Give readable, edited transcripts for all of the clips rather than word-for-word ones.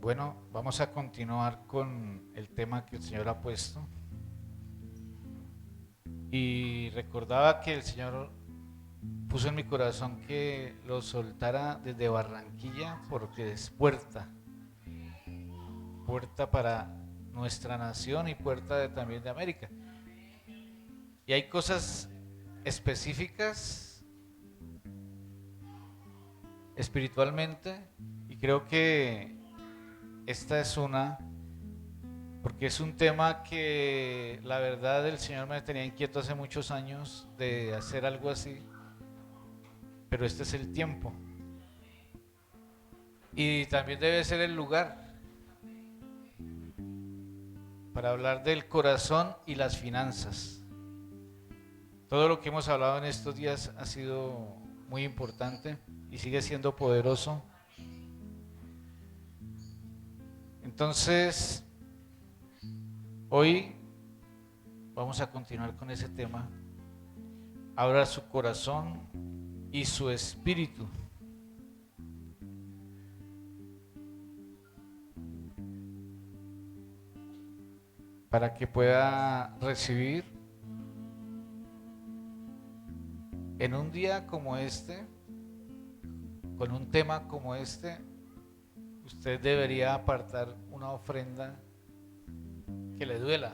Bueno, vamos a continuar con el tema que el Señor ha puesto. Y recordaba que el Señor puso en mi corazón que lo soltara desde Barranquilla porque es puerta para nuestra nación y también de América. Y hay cosas específicas espiritualmente y creo que esta es una, porque es un tema que la verdad el Señor me tenía inquieto hace muchos años de hacer algo así, pero este es el tiempo. Y también debe ser el lugar para hablar del corazón y las finanzas. Todo lo que hemos hablado en estos días ha sido muy importante y sigue siendo poderoso. Entonces, hoy vamos a continuar con ese tema. Abra su corazón y su espíritu para que pueda recibir en un día como este, con un tema como este. Usted debería apartar una ofrenda que le duela.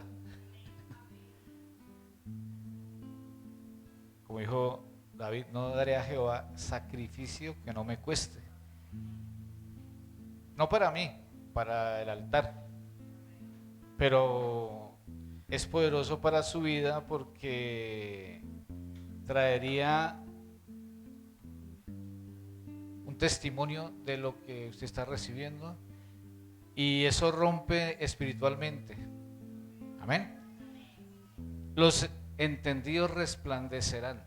Como dijo David, no daré a Jehová sacrificio que no me cueste. No para mí, para el altar. Pero es poderoso para su vida porque traería un testimonio de lo que usted está recibiendo y eso rompe espiritualmente. Amén. Los entendidos resplandecerán.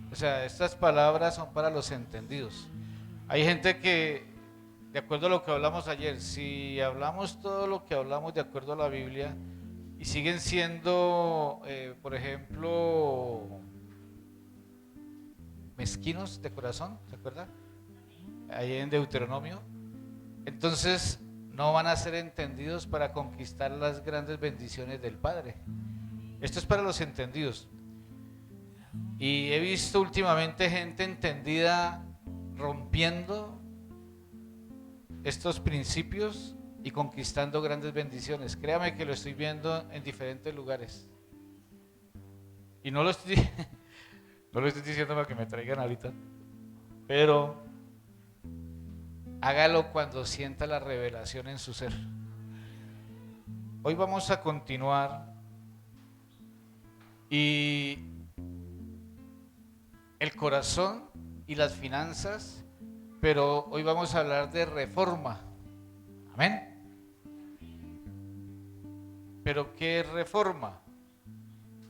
O sea, estas palabras son para los entendidos. Hay gente que, de acuerdo a lo que hablamos ayer, si hablamos todo lo que hablamos de acuerdo a la Biblia y siguen siendo, por ejemplo, mezquinos de corazón, ¿se acuerda? Ahí en Deuteronomio. Entonces no van a ser entendidos para conquistar las grandes bendiciones del Padre. Esto es para los entendidos. Y he visto últimamente gente entendida rompiendo estos principios y conquistando grandes bendiciones. Créame que lo estoy viendo en diferentes lugares. Y no lo estoy, no lo estoy diciendo para que me traigan ahorita, pero hágalo cuando sienta la revelación en su ser. Hoy vamos a continuar y el corazón y las finanzas, pero hoy vamos a hablar de reforma. Amén. Pero ¿qué es reforma?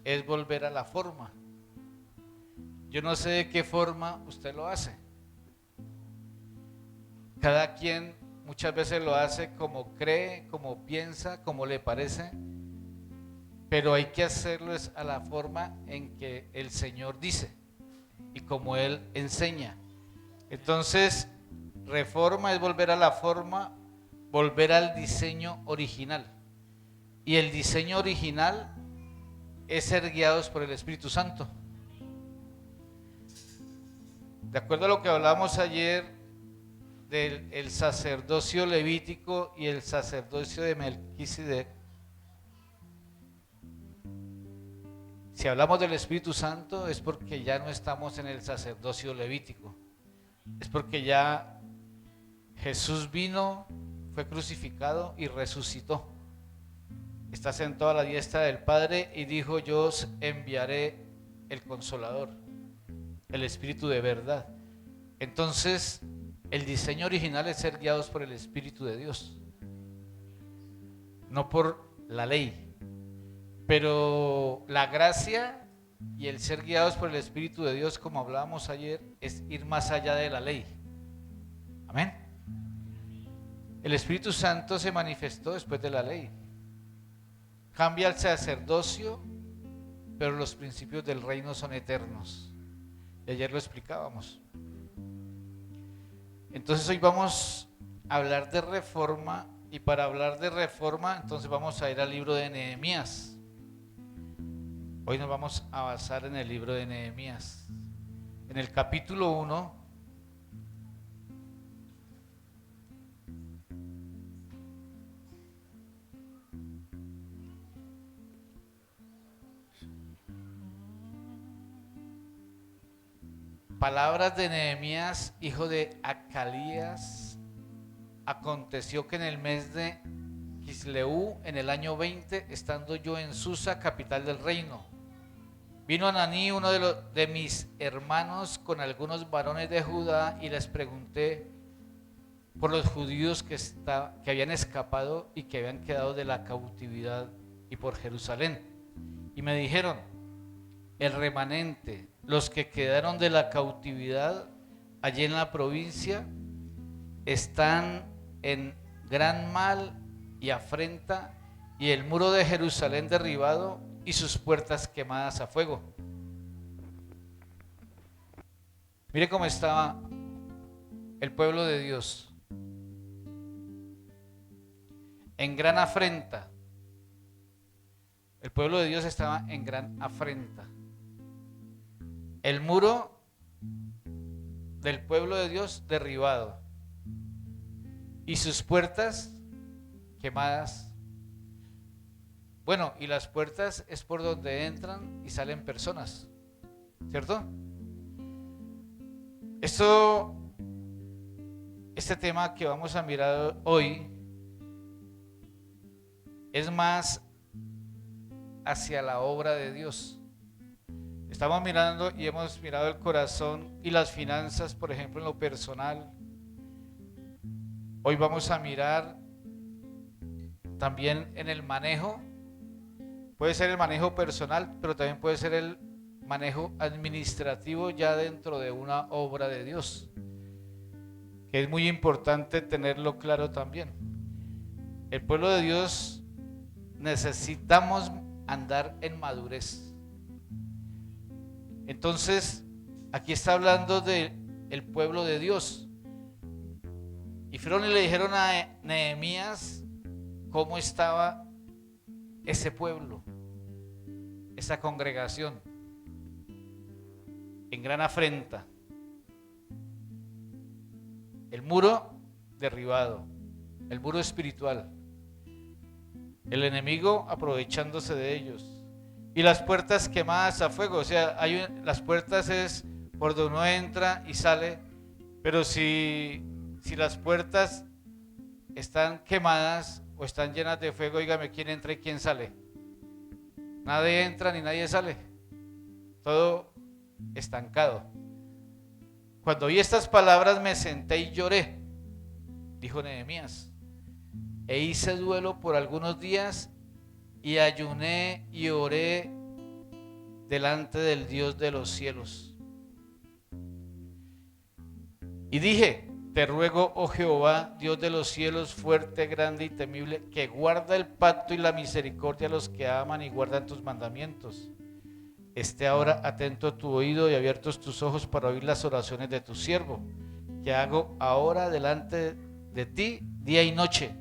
Es volver a la forma. Yo no sé de qué forma usted lo hace. Cada quien muchas veces lo hace como cree, como piensa, como le parece, pero hay que hacerlo es a la forma en que el Señor dice y como Él enseña. Entonces, reforma es volver a la forma, volver al diseño original. Y el diseño original es ser guiados por el Espíritu Santo. De acuerdo a lo que hablamos ayer del sacerdocio levítico y el sacerdocio de Melquisedec, si hablamos del Espíritu Santo es porque ya no estamos en el sacerdocio levítico. Es porque ya Jesús vino, fue crucificado y resucitó. Está sentado a la diestra del Padre y dijo: yo os enviaré el Consolador, el Espíritu de verdad. Entonces, el diseño original es ser guiados por el Espíritu de Dios, no por la ley. Pero la gracia y el ser guiados por el Espíritu de Dios, como hablábamos ayer, es ir más allá de la ley. Amén. El Espíritu Santo se manifestó después de la ley. Cambia el sacerdocio, pero los principios del reino son eternos. Y ayer lo explicábamos. Entonces hoy vamos a hablar de reforma Y para hablar de reforma, entonces vamos a ir al libro de Nehemías. Hoy nos vamos a basar en el libro de Nehemías. En el capítulo 1, palabras de Nehemías, hijo de Acalías. Aconteció que en el mes de Quisleu, en el año 20, estando yo en Susa, capital del reino, vino Ananí, uno de mis hermanos, con algunos varones de Judá, y les pregunté por los judíos que habían escapado y que habían quedado de la cautividad, y por Jerusalén. Y me dijeron: el remanente, los que quedaron de la cautividad allí en la provincia, están en gran mal y afrenta, y el muro de Jerusalén derribado y sus puertas quemadas a fuego. Mire cómo estaba el pueblo de Dios, en gran afrenta. El pueblo de Dios estaba en gran afrenta. El muro del pueblo de Dios derribado y sus puertas quemadas. Bueno, y las puertas es por donde entran y salen personas, ¿cierto? Este tema que vamos a mirar hoy es más hacia la obra de Dios. Estamos mirando y hemos mirado el corazón y las finanzas, por ejemplo, en lo personal. Hoy vamos a mirar también en el manejo. Puede ser el manejo personal, pero también puede ser el manejo administrativo ya dentro de una obra de Dios, que es muy importante tenerlo claro también. El pueblo de Dios necesitamos andar en madurez. Entonces, aquí está hablando del pueblo de Dios. Y fueron y le dijeron a Nehemías cómo estaba ese pueblo, esa congregación, en gran afrenta. El muro derribado, el muro espiritual, el enemigo aprovechándose de ellos, y las puertas quemadas a fuego. O sea, las puertas es por donde uno entra y sale, pero si las puertas están quemadas o están llenas de fuego, dígame, ¿quién entra y quién sale? Nadie entra ni nadie sale, todo estancado. Cuando oí estas palabras me senté y lloré, dijo Nehemías, e hice duelo por algunos días y ayuné y oré delante del Dios de los cielos. Y dije: te ruego, oh Jehová, Dios de los cielos, fuerte, grande y temible, que guarda el pacto y la misericordia a los que aman y guardan tus mandamientos. Esté ahora atento tu oído y abiertos tus ojos para oír las oraciones de tu siervo, que hago ahora delante de ti día y noche,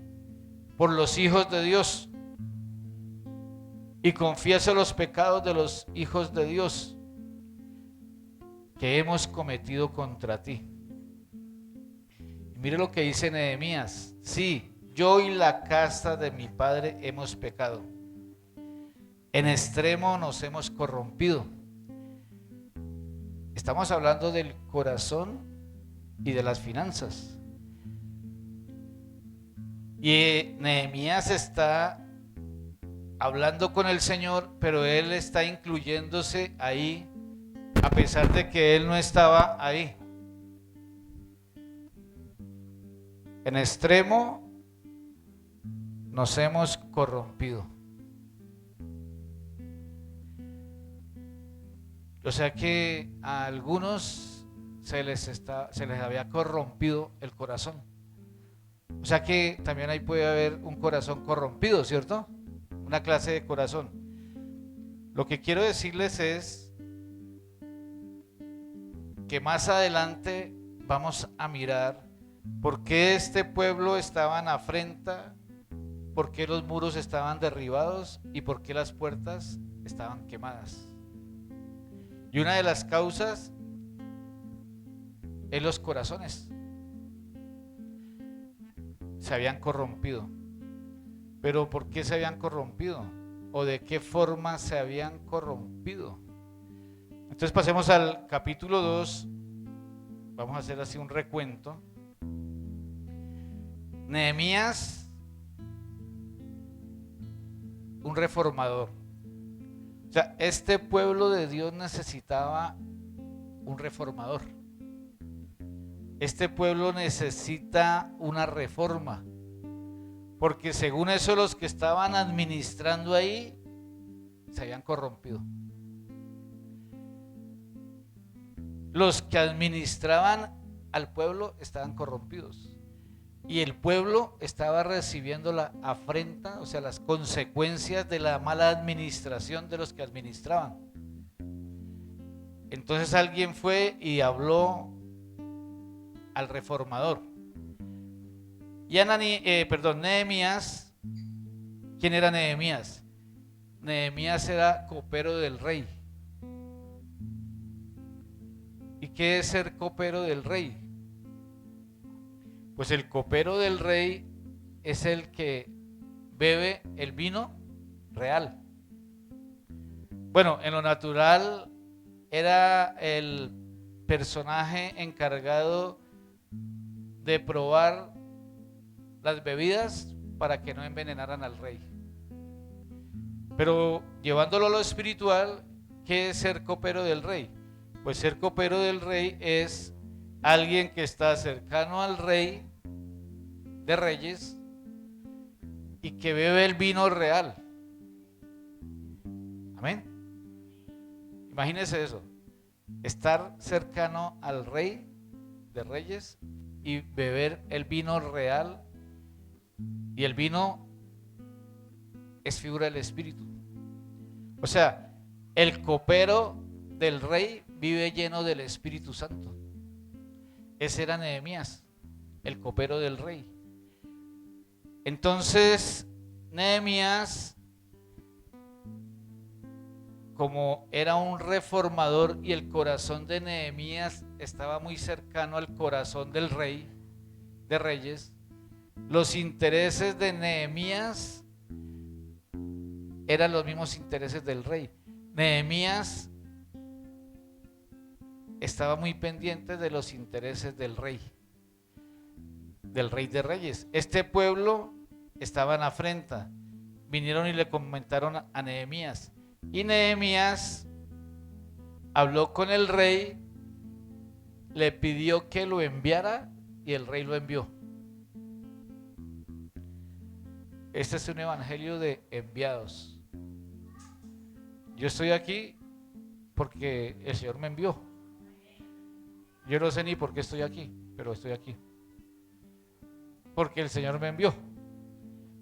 por los hijos de Dios, y confieso los pecados de los hijos de Dios que hemos cometido contra ti. Y mire lo que dice Nehemías: sí, yo y la casa de mi padre hemos pecado, en extremo nos hemos corrompido. Estamos hablando del corazón y de las finanzas. Y Nehemías está hablando con el Señor, pero él está incluyéndose ahí, a pesar de que él no estaba ahí. En extremo nos hemos corrompido. O sea que a algunos se les había corrompido el corazón. O sea que también ahí puede haber un corazón corrompido, ¿cierto? Una clase de corazón. Lo que quiero decirles es que más adelante vamos a mirar por qué este pueblo estaba en afrenta por qué los muros estaban derribados y por qué las puertas estaban quemadas. Y una de las causas es los corazones. Se habían corrompido. ¿Pero por qué se habían corrompido? ¿O de qué forma se habían corrompido? Entonces pasemos al capítulo 2. Vamos a hacer así un recuento. Nehemías, un reformador. O sea, este pueblo de Dios necesitaba un reformador. Este pueblo necesita una reforma. Porque según eso los que estaban administrando ahí se habían corrompido. Los que administraban al pueblo estaban corrompidos. Y el pueblo estaba recibiendo la afrenta, o sea, las consecuencias de la mala administración de los que administraban. Entonces alguien fue y habló al reformador. Y Nehemías, ¿quién era Nehemías? Nehemías era copero del rey. ¿Y qué es ser copero del rey? Pues el copero del rey es el que bebe el vino real. Bueno, en lo natural era el personaje encargado de probar las bebidas para que no envenenaran al rey. Pero llevándolo a lo espiritual, ¿qué es ser copero del rey? Pues ser copero del rey es alguien que está cercano al rey de reyes y que bebe el vino real. Amén. Imagínese eso, estar cercano al rey de reyes y beber el vino real. Y el vino es figura del espíritu. O sea, el copero del rey vive lleno del Espíritu Santo. Ese era Nehemías, el copero del rey. Entonces, Nehemías, como era un reformador y el corazón de Nehemías estaba muy cercano al corazón del rey de reyes, los intereses de Nehemías eran los mismos intereses del rey. Nehemías estaba muy pendiente de los intereses del rey de reyes. Este pueblo estaba en afrenta. Vinieron y le comentaron a Nehemías. Y Nehemías habló con el rey, le pidió que lo enviara y el rey lo envió. Este es un evangelio de enviados. Yo estoy aquí porque el Señor me envió. Yo no sé ni por qué estoy aquí, pero estoy aquí. Porque el Señor me envió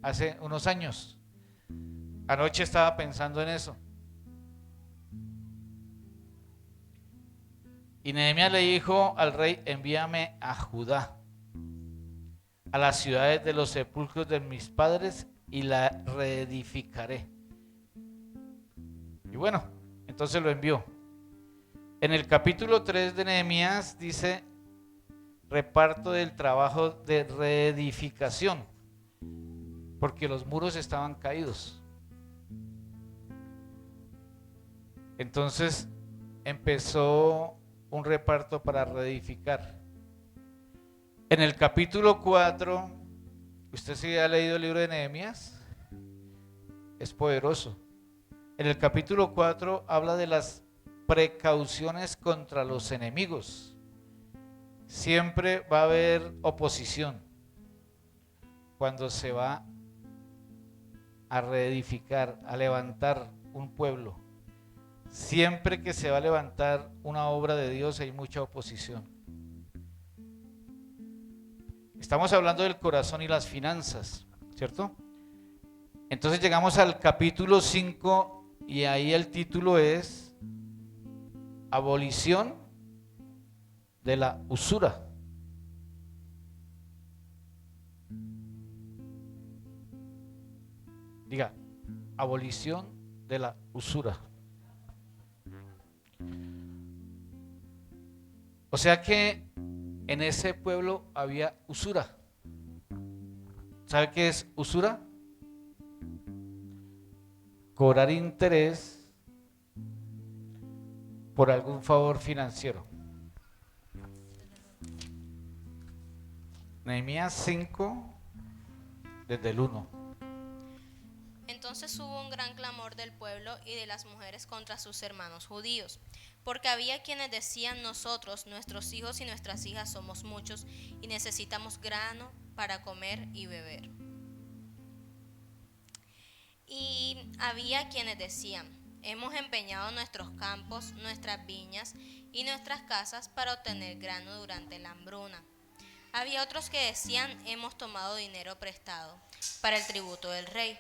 hace unos años. Anoche estaba pensando en eso. Y Nehemías le dijo al rey: envíame a Judá, a las ciudades de los sepulcros de mis padres, y la reedificaré. Y bueno, entonces lo envió. En el capítulo 3 de Nehemías dice: reparto del trabajo de reedificación, porque los muros estaban caídos. Entonces empezó un reparto para reedificar. En el capítulo 4, ¿usted sí ha leído el libro de Nehemías? Es poderoso. En el capítulo 4 habla de las precauciones contra los enemigos. Siempre va a haber oposición cuando se va a reedificar, a levantar un pueblo. Siempre que se va a levantar una obra de Dios hay mucha oposición. Estamos hablando del corazón y las finanzas, ¿cierto? Entonces llegamos al capítulo 5 y ahí el título es Abolición de la usura. Diga, abolición de la usura. O sea que en ese pueblo había usura. ¿Sabe qué es usura? Cobrar interés por algún favor financiero. Nehemías 5, desde el 1. Entonces hubo un gran clamor del pueblo y de las mujeres contra sus hermanos judíos, porque había quienes decían: nosotros, nuestros hijos y nuestras hijas somos muchos y necesitamos grano para comer y beber. Y había quienes decían: hemos empeñado nuestros campos, nuestras viñas y nuestras casas para obtener grano durante la hambruna. Había otros que decían: hemos tomado dinero prestado para el tributo del rey,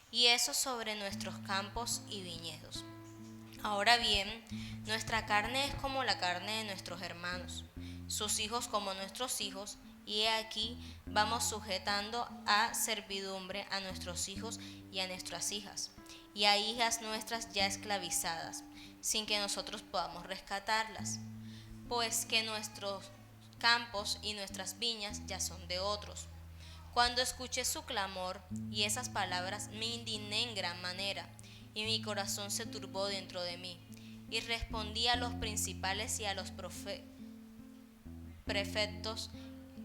y eso sobre nuestros campos y viñedos. Ahora bien, nuestra carne es como la carne de nuestros hermanos, sus hijos como nuestros hijos, y he aquí vamos sujetando a servidumbre a nuestros hijos y a nuestras hijas, y a hijas nuestras ya esclavizadas, sin que nosotros podamos rescatarlas, pues que nuestros campos y nuestras viñas ya son de otros. Cuando escuché su clamor y esas palabras, me indigné en gran manera, y mi corazón se turbó dentro de mí. Y respondí a los principales y a los prefectos,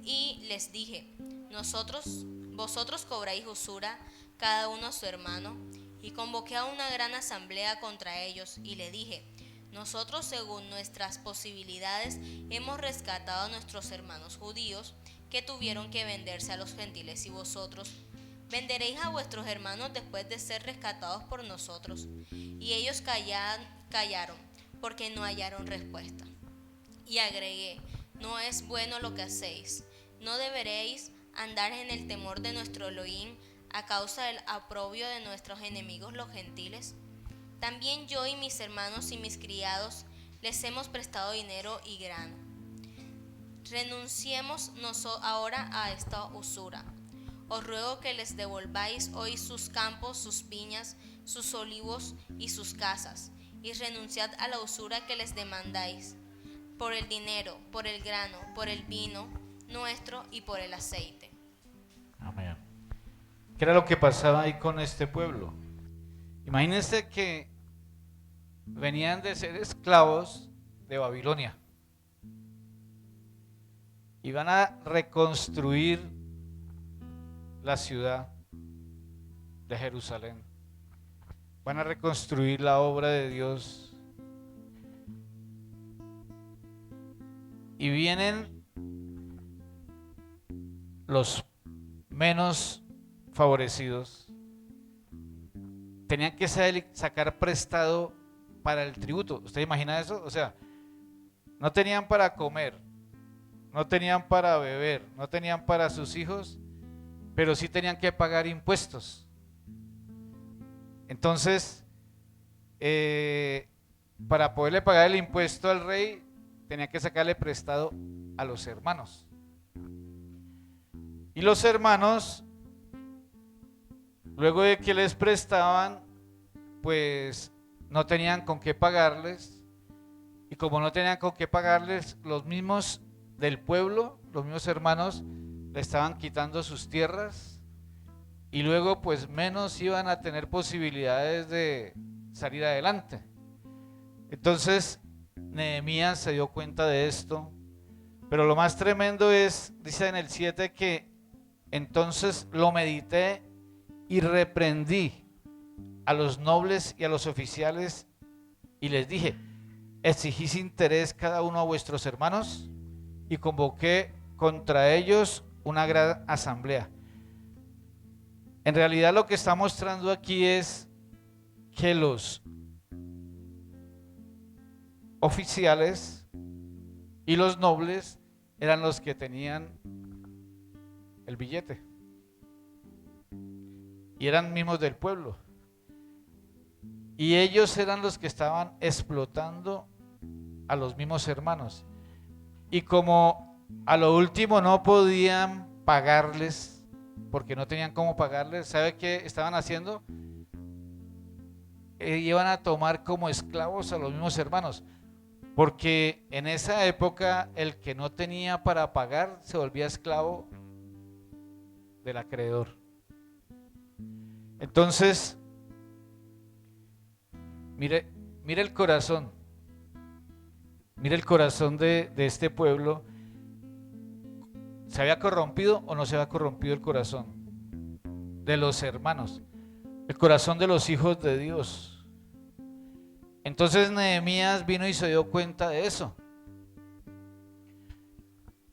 y les dije: vosotros cobráis usura, cada uno a su hermano. Y convoqué a una gran asamblea contra ellos, y le dije: nosotros, según nuestras posibilidades, hemos rescatado a nuestros hermanos judíos, que tuvieron que venderse a los gentiles, y vosotros venderéis a vuestros hermanos después de ser rescatados por nosotros. Y ellos callaron, porque no hallaron respuesta. Y agregué: no es bueno lo que hacéis. No deberéis andar en el temor de nuestro Elohim a causa del oprobio de nuestros enemigos los gentiles. También yo y mis hermanos y mis criados les hemos prestado dinero y grano. Renunciemos ahora a esta usura. Os ruego que les devolváis hoy sus campos, sus viñas, sus olivos y sus casas, y renunciad a la usura que les demandáis, por el dinero, por el grano, por el vino nuestro y por el aceite. Amén. ¿Qué era lo que pasaba ahí con este pueblo? Imagínense que venían de ser esclavos de Babilonia. Y van a reconstruir la ciudad de Jerusalén. Van a reconstruir la obra de Dios. Y vienen los menos favorecidos. Tenían que sacar prestado para el tributo. ¿Usted imagina eso? O sea, no tenían para comer, no tenían para beber, no tenían para sus hijos, pero sí tenían que pagar impuestos. Entonces, para poderle pagar el impuesto al rey, tenía que sacarle prestado a los hermanos. Y los hermanos, luego de que les prestaban, pues no tenían con qué pagarles. Y como no tenían con qué pagarles, los mismos del pueblo, los mismos hermanos, le estaban quitando sus tierras. Y luego pues menos iban a tener posibilidades de salir adelante. Entonces Nehemías se dio cuenta de esto. Pero lo más tremendo es, dice en el 7, que entonces lo medité y reprendí a los nobles y a los oficiales y les dije: exigís interés cada uno a vuestros hermanos, y convoqué contra ellos una gran asamblea. En realidad lo que está mostrando aquí es que los oficiales y los nobles eran los que tenían el billete y eran mismos del pueblo, y ellos eran los que estaban explotando a los mismos hermanos, y como a lo último no podían pagarles, porque no tenían cómo pagarles. ¿Sabe qué estaban haciendo? Iban a tomar como esclavos a los mismos hermanos, porque en esa época el que no tenía para pagar se volvía esclavo del acreedor. Entonces, mire el corazón, mire el corazón de este pueblo. ¿Se había corrompido o no se había corrompido el corazón de los hermanos? El corazón de los hijos de Dios. Entonces Nehemías vino y se dio cuenta de eso.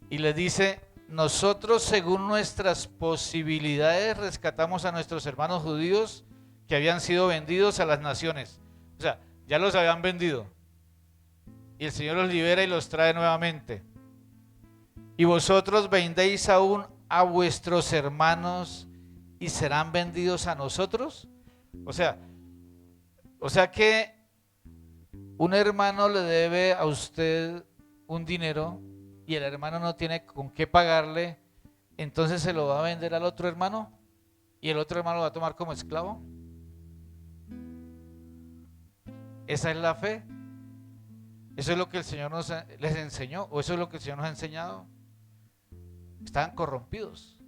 Y les dice: nosotros según nuestras posibilidades rescatamos a nuestros hermanos judíos que habían sido vendidos a las naciones. O sea, ya los habían vendido. Y el Señor los libera y los trae nuevamente. Y vosotros vendéis aún a vuestros hermanos y serán vendidos a nosotros. O sea que un hermano le debe a usted un dinero y el hermano no tiene con qué pagarle, entonces se lo va a vender al otro hermano y el otro hermano lo va a tomar como esclavo. Esa es la fe. Eso es lo que el Señor les enseñó, o eso es lo que el Señor nos ha enseñado. Estaban corrompidos.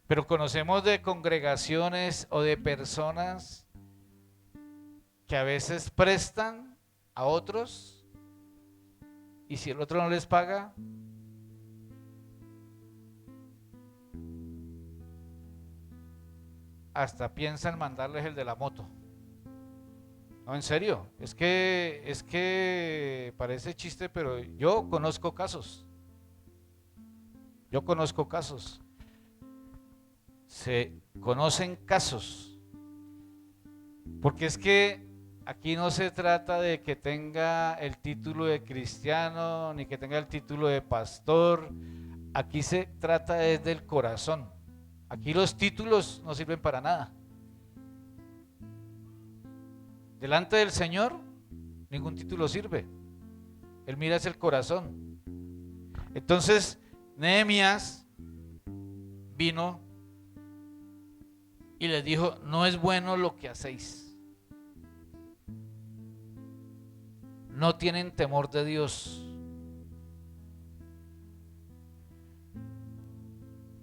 Pero conocemos de congregaciones o de personas que a veces prestan a otros y si el otro no les paga, hasta piensan mandarles el de la moto. No, en serio, es que parece chiste, pero yo conozco casos. Se conocen casos. Porque es que aquí no se trata de que tenga el título de cristiano, ni que tenga el título de pastor. Aquí se trata desde el corazón. Aquí los títulos no sirven para nada. Delante del Señor, ningún título sirve. Él mira es el corazón. Entonces, Nehemías vino y les dijo: no es bueno lo que hacéis. No tienen temor de Dios.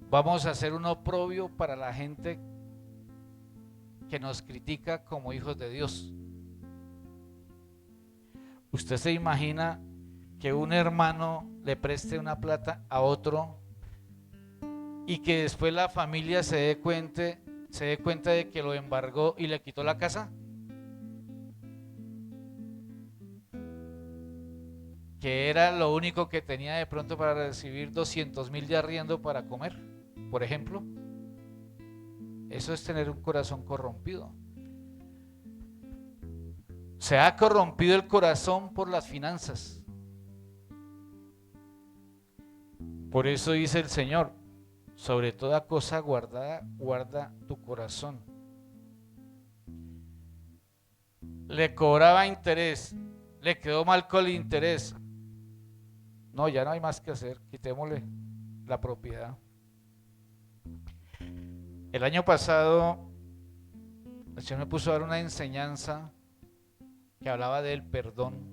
Vamos a hacer un oprobio para la gente que nos critica como hijos de Dios. ¿Usted se imagina que un hermano le preste una plata a otro y que después la familia se dé cuenta de que lo embargó y le quitó la casa? Que era lo único que tenía de pronto para recibir 200,000 de arriendo para comer, por ejemplo. Eso es tener un corazón corrompido. Se ha corrompido el corazón por las finanzas. Por eso dice el Señor: sobre toda cosa guardada, guarda tu corazón. Le cobraba interés, le quedó mal con el interés. No, ya no hay más que hacer, quitémosle la propiedad. El año pasado el Señor me puso a dar una enseñanza que hablaba del perdón.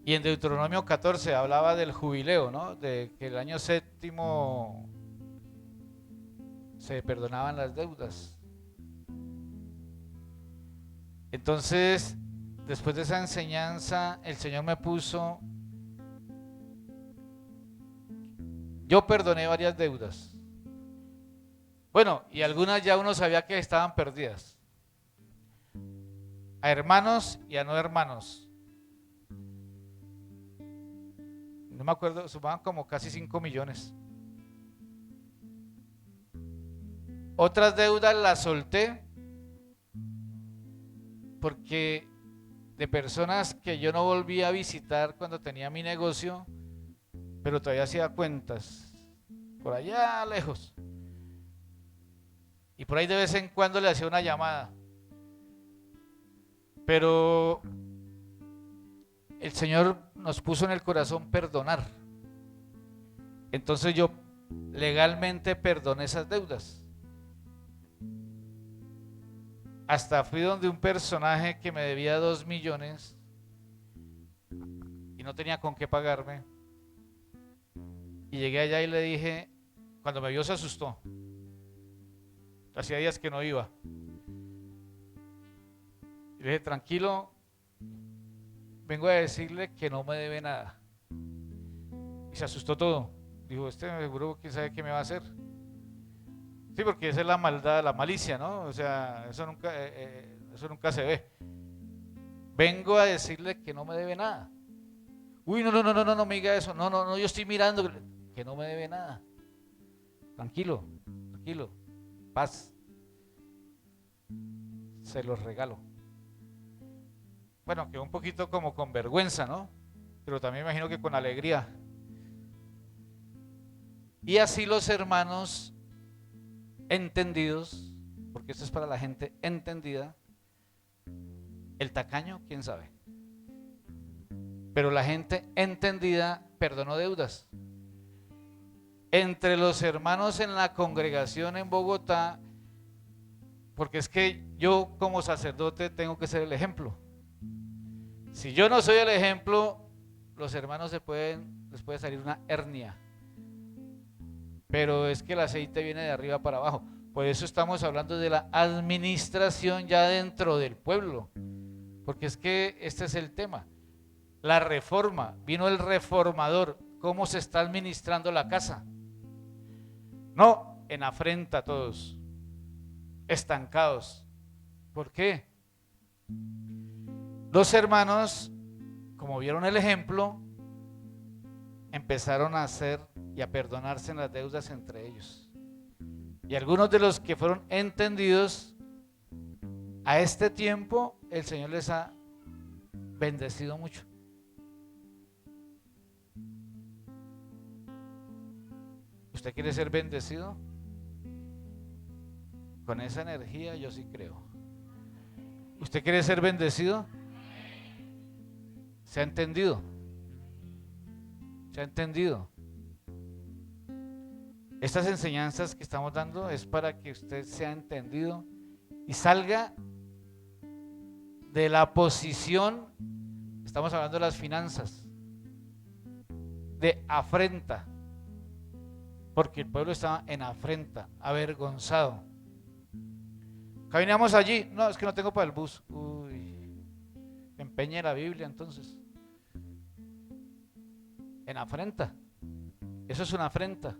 Y en Deuteronomio 14 hablaba del jubileo, ¿no? De que el año séptimo se perdonaban las deudas. Entonces, después de esa enseñanza, el Señor me puso: yo perdoné varias deudas. Bueno, y algunas ya uno sabía que estaban perdidas. A hermanos y a no hermanos. No me acuerdo, sumaban como casi 5 millones. Otras deudas las solté porque de personas que yo no volví a visitar cuando tenía mi negocio, pero todavía hacía cuentas por allá lejos. Y por ahí de vez en cuando le hacía una llamada. Pero el Señor nos puso en el corazón perdonar. Entonces yo legalmente perdoné esas deudas. Hasta fui donde un personaje que me debía 2 millones y no tenía con qué pagarme. Y llegué allá y le dije, cuando me vio se asustó. Hacía días que no iba. Y le dije, tranquilo, vengo a decirle que no me debe nada. Y se asustó todo. Dijo, seguro que sabe qué me va a hacer. Sí, porque esa es la maldad, la malicia, ¿no? O sea, eso nunca se ve. Vengo a decirle que no me debe nada. Uy, no me diga eso. No, yo estoy mirando que no me debe nada. Tranquilo, paz. Se los regalo. Bueno, que un poquito como con vergüenza, ¿no? Pero también me imagino que con alegría. Y así los hermanos entendidos, porque esto es para la gente entendida, el tacaño, quién sabe. Pero la gente entendida perdonó deudas. Entre los hermanos en la congregación en Bogotá, porque es que yo como sacerdote tengo que ser el ejemplo. Si yo no soy el ejemplo, los hermanos les puede salir una hernia. Pero es que el aceite viene de arriba para abajo. Por eso estamos hablando de la administración ya dentro del pueblo. Porque es que este es el tema. La reforma, vino el reformador. ¿Cómo se está administrando la casa? No, en afrenta todos. Estancados. ¿Por qué? Los hermanos, como vieron el ejemplo, empezaron a hacer y a perdonarse en las deudas entre ellos. Y algunos de los que fueron entendidos, a este tiempo el Señor les ha bendecido mucho. ¿Usted quiere ser bendecido? Con esa energía yo sí creo. ¿Usted quiere ser bendecido? ¿Se ha entendido? ¿Se ha entendido? Estas enseñanzas que estamos dando es para que usted sea entendido y salga de la posición, estamos hablando de las finanzas, de afrenta, porque el pueblo estaba en afrenta, avergonzado. Caminamos allí, no, es que no tengo para el bus. Uy, empeñe la Biblia entonces. En afrenta, eso es una afrenta.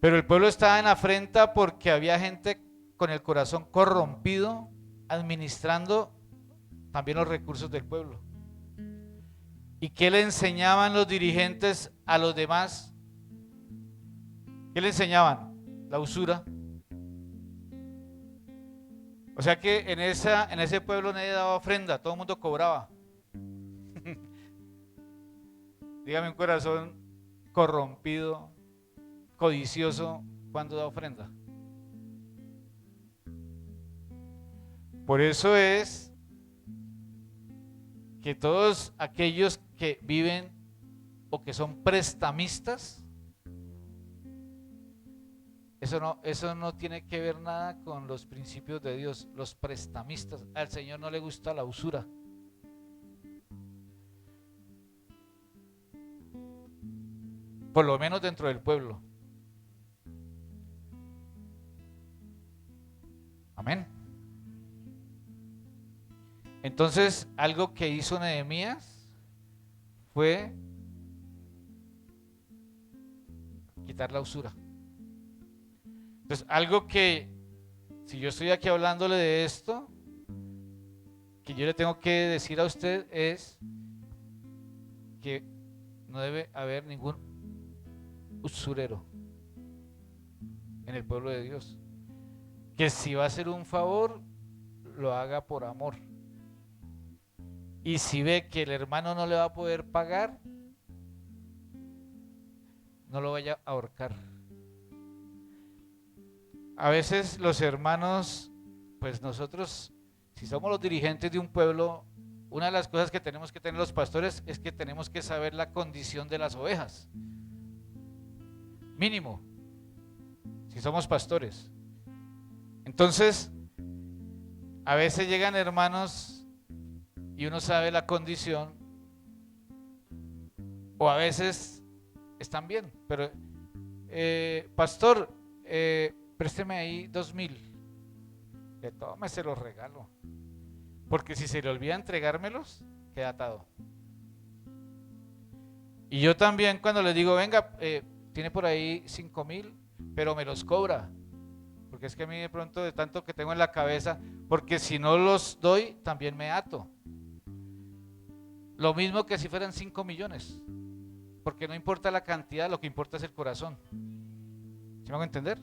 Pero el pueblo estaba en afrenta porque había gente con el corazón corrompido administrando también los recursos del pueblo. ¿Y qué le enseñaban los dirigentes a los demás? ¿Qué le enseñaban? La usura. O sea que en ese pueblo nadie daba ofrenda, todo el mundo cobraba. Dígame, un corazón corrompido, codicioso, ¿cuándo da ofrenda? Por eso es que todos aquellos que viven o que son prestamistas, eso no tiene que ver nada con los principios de Dios. Los prestamistas, al Señor no le gusta la usura. Por lo menos dentro del pueblo. Amén. Entonces, algo que hizo Nehemías fue quitar la usura. Entonces, algo que, si yo estoy aquí hablándole de esto, que yo le tengo que decir a usted es que no debe haber ningún usurero en el pueblo de Dios. Que si va a hacer un favor, lo haga por amor. Y si ve que el hermano no le va a poder pagar, no lo vaya a ahorcar. A veces los hermanos, pues nosotros, si somos los dirigentes de un pueblo, una de las cosas que tenemos que tener los pastores es que tenemos que saber la condición de las ovejas. mínimo, si somos pastores. Entonces, a veces llegan hermanos y uno sabe la condición, o a veces están bien, pero pastor, présteme ahí 2,000, que tome, se los regalo, porque si se le olvida entregármelos, queda atado. Y yo también cuando les digo, venga, tiene por ahí 5,000, pero me los cobra, porque es que a mí de pronto de tanto que tengo en la cabeza, porque si no los doy, también me ato. Lo mismo que si fueran 5 millones, porque no importa la cantidad, lo que importa es el corazón. ¿Sí me hago entender?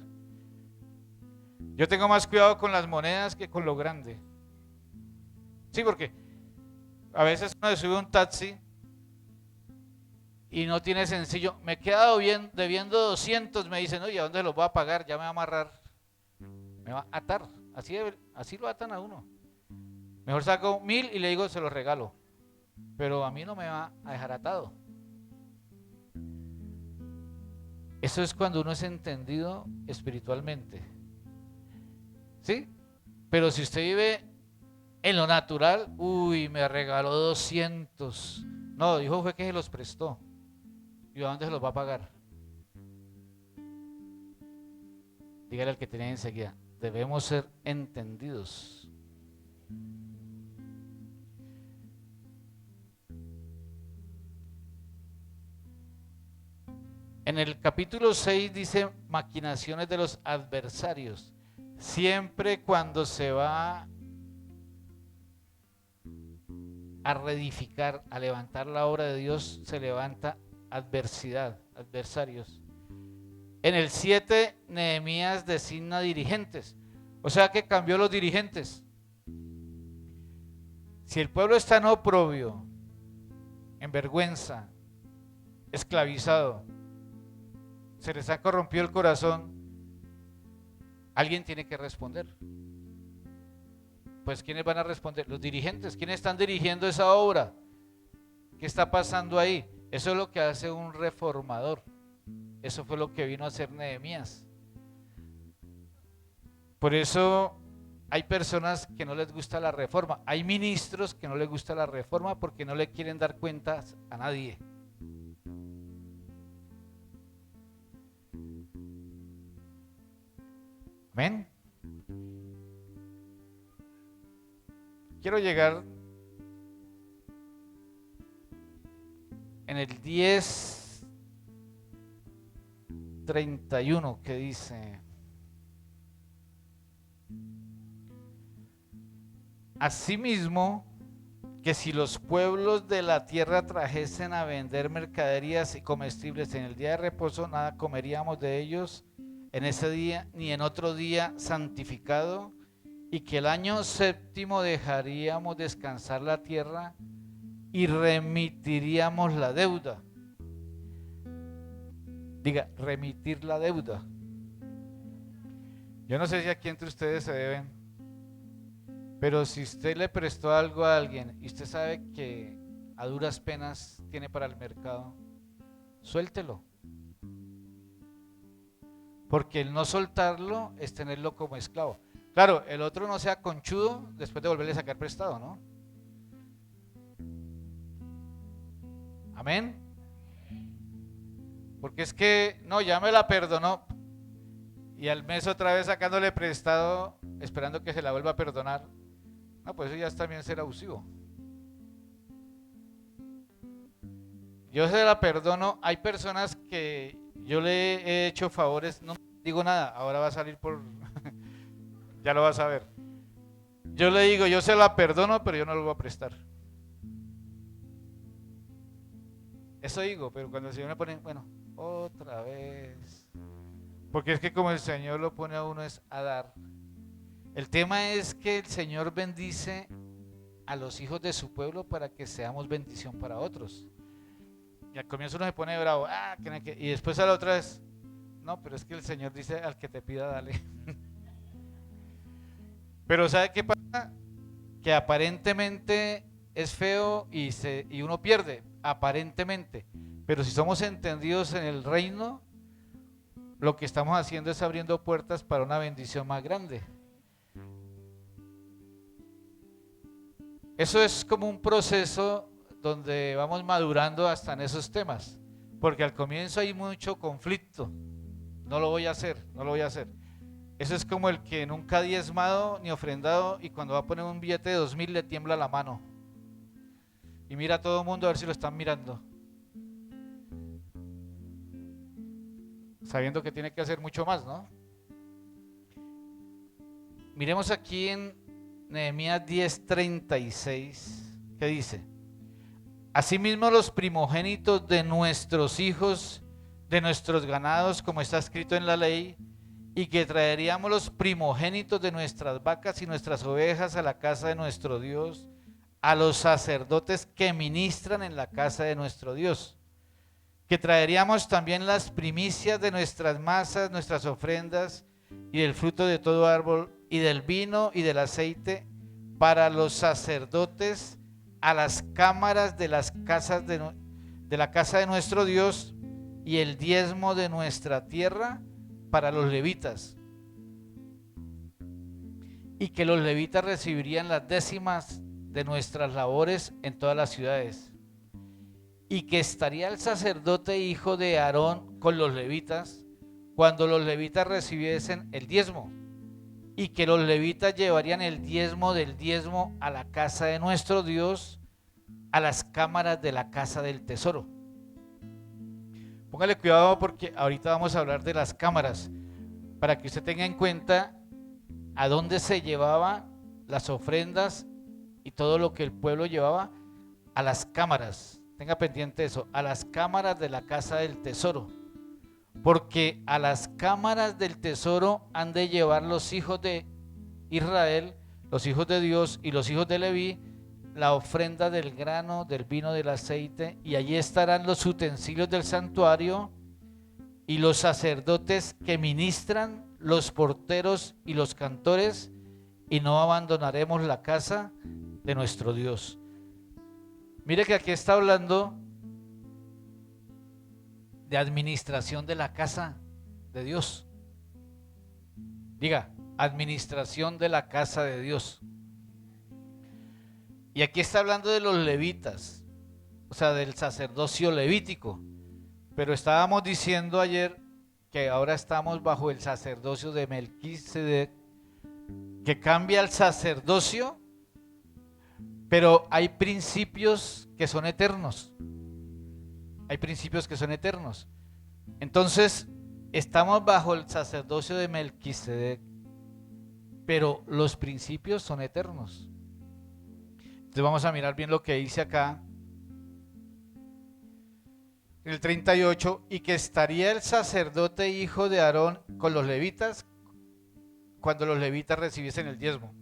Yo tengo más cuidado con las monedas que con lo grande. Sí, porque a veces uno se sube a un taxi y no tiene sencillo. Me he quedado debiendo 200, me dicen, oye, ¿a dónde los voy a pagar? Ya me va a amarrar, me va a atar. Así lo atan a uno. Mejor saco 1,000 y le digo, se los regalo, pero a mí no me va a dejar atado. Eso es cuando uno es entendido espiritualmente. ¿Sí? Pero si usted vive en lo natural, uy, me regaló 200. No, dijo fue que se los prestó. ¿Y a dónde se los va a pagar? Dígale al que tenía enseguida, debemos ser entendidos. En el capítulo 6 dice maquinaciones de los adversarios. Siempre cuando se va a reedificar, a levantar la obra de Dios, se levanta adversidad, adversarios. En el 7, Nehemías designa dirigentes. O sea que cambió los dirigentes. Si el pueblo está en oprobio, en vergüenza, esclavizado, se les ha corrompido el corazón, alguien tiene que responder. Pues ¿quiénes van a responder? Los dirigentes. ¿Quiénes están dirigiendo esa obra? ¿Qué está pasando ahí? Eso es lo que hace un reformador. Eso fue lo que vino a hacer Nehemías. Por eso hay personas que no les gusta la reforma. Hay ministros que no les gusta la reforma porque no le quieren dar cuentas a nadie. Amén. Quiero llegar en el 10:31 que dice: asimismo, que si los pueblos de la tierra trajesen a vender mercaderías y comestibles en el día de reposo, nada comeríamos de ellos en ese día ni en otro día santificado, y que el año 7º dejaríamos descansar la tierra y remitiríamos la deuda. Diga, remitir la deuda. Yo no sé si aquí entre ustedes se deben, pero si usted le prestó algo a alguien y usted sabe que a duras penas tiene para el mercado, suéltelo. Porque el no soltarlo es tenerlo como esclavo. Claro, el otro no sea conchudo después de volverle a sacar prestado, ¿no? Amén. Porque es que, no, ya me la perdonó y al mes otra vez sacándole prestado, esperando que se la vuelva a perdonar. No, pues eso ya es también ser abusivo. Yo se la perdono. Hay personas que yo le he hecho favores, no digo nada, ahora va a salir por... ya lo vas a ver. Yo le digo, yo se la perdono, pero yo no lo voy a prestar. Eso digo, pero cuando el Señor me pone, bueno, otra vez. Porque es que como el Señor lo pone a uno es a dar. El tema es que el Señor bendice a los hijos de su pueblo para que seamos bendición para otros. Y al comienzo uno se pone bravo, y después a la otra vez, no, pero es que el Señor dice al que te pida, dale. Pero ¿sabe qué pasa? Que aparentemente es feo y uno pierde, aparentemente. Pero si somos entendidos en el reino, lo que estamos haciendo es abriendo puertas para una bendición más grande. Eso es como un proceso donde vamos madurando hasta en esos temas, porque al comienzo hay mucho conflicto. No lo voy a hacer, no lo voy a hacer. Eso es como el que nunca ha diezmado ni ofrendado y cuando va a poner un billete de 2.000 le tiembla la mano. Y mira a todo el mundo a ver si lo están mirando, sabiendo que tiene que hacer mucho más, ¿no? Miremos aquí en Nehemías 10:36, ¿qué dice? Asimismo los primogénitos de nuestros hijos, de nuestros ganados, como está escrito en la ley, y que traeríamos los primogénitos de nuestras vacas y nuestras ovejas a la casa de nuestro Dios, a los sacerdotes que ministran en la casa de nuestro Dios, que traeríamos también las primicias de nuestras masas, nuestras ofrendas y del fruto de todo árbol y del vino y del aceite para los sacerdotes a las cámaras de las casas de la casa de nuestro Dios y el diezmo de nuestra tierra para los levitas, y que los levitas recibirían las décimas de nuestras labores en todas las ciudades, y que estaría el sacerdote hijo de Aarón con los levitas cuando los levitas recibiesen el diezmo, y que los levitas llevarían el diezmo del diezmo a la casa de nuestro Dios, a las cámaras de la casa del tesoro. Póngale cuidado porque ahorita vamos a hablar de las cámaras, para que usted tenga en cuenta a dónde se llevaban las ofrendas y todo lo que el pueblo llevaba a las cámaras. Tenga pendiente eso, a las cámaras de la casa del tesoro, porque a las cámaras del tesoro han de llevar los hijos de Israel, los hijos de Dios y los hijos de Leví, la ofrenda del grano, del vino, del aceite, y allí estarán los utensilios del santuario y los sacerdotes que ministran, los porteros y los cantores, y no abandonaremos la casa de nuestro Dios. Mire que aquí está hablando de administración de la casa de Dios. Diga, administración de la casa de Dios. Y aquí está hablando de los levitas, o sea, del sacerdocio levítico. Pero estábamos diciendo ayer que ahora estamos bajo el sacerdocio de Melquisedec, que cambia el sacerdocio, pero hay principios que son eternos. Hay principios que son eternos. Entonces, estamos bajo el sacerdocio de Melquisedec, pero los principios son eternos. Entonces vamos a mirar bien lo que dice acá. En el 38, y que estaría el sacerdote hijo de Aarón con los levitas cuando los levitas recibiesen el diezmo.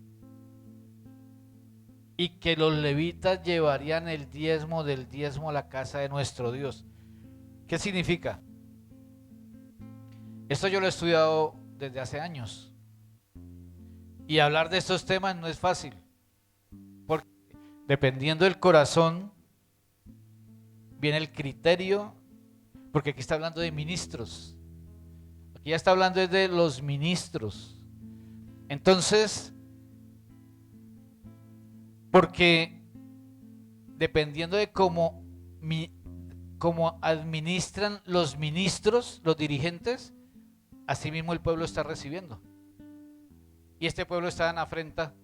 Y que los levitas llevarían el diezmo del diezmo a la casa de nuestro Dios. ¿Qué significa? Esto yo lo he estudiado desde hace años. Y hablar de estos temas no es fácil. Porque dependiendo del corazón, viene el criterio, porque aquí está hablando de ministros. Aquí ya está hablando de los ministros. Entonces, porque dependiendo de cómo administran los ministros, los dirigentes, así mismo el pueblo está recibiendo. Y este pueblo está en afrenta.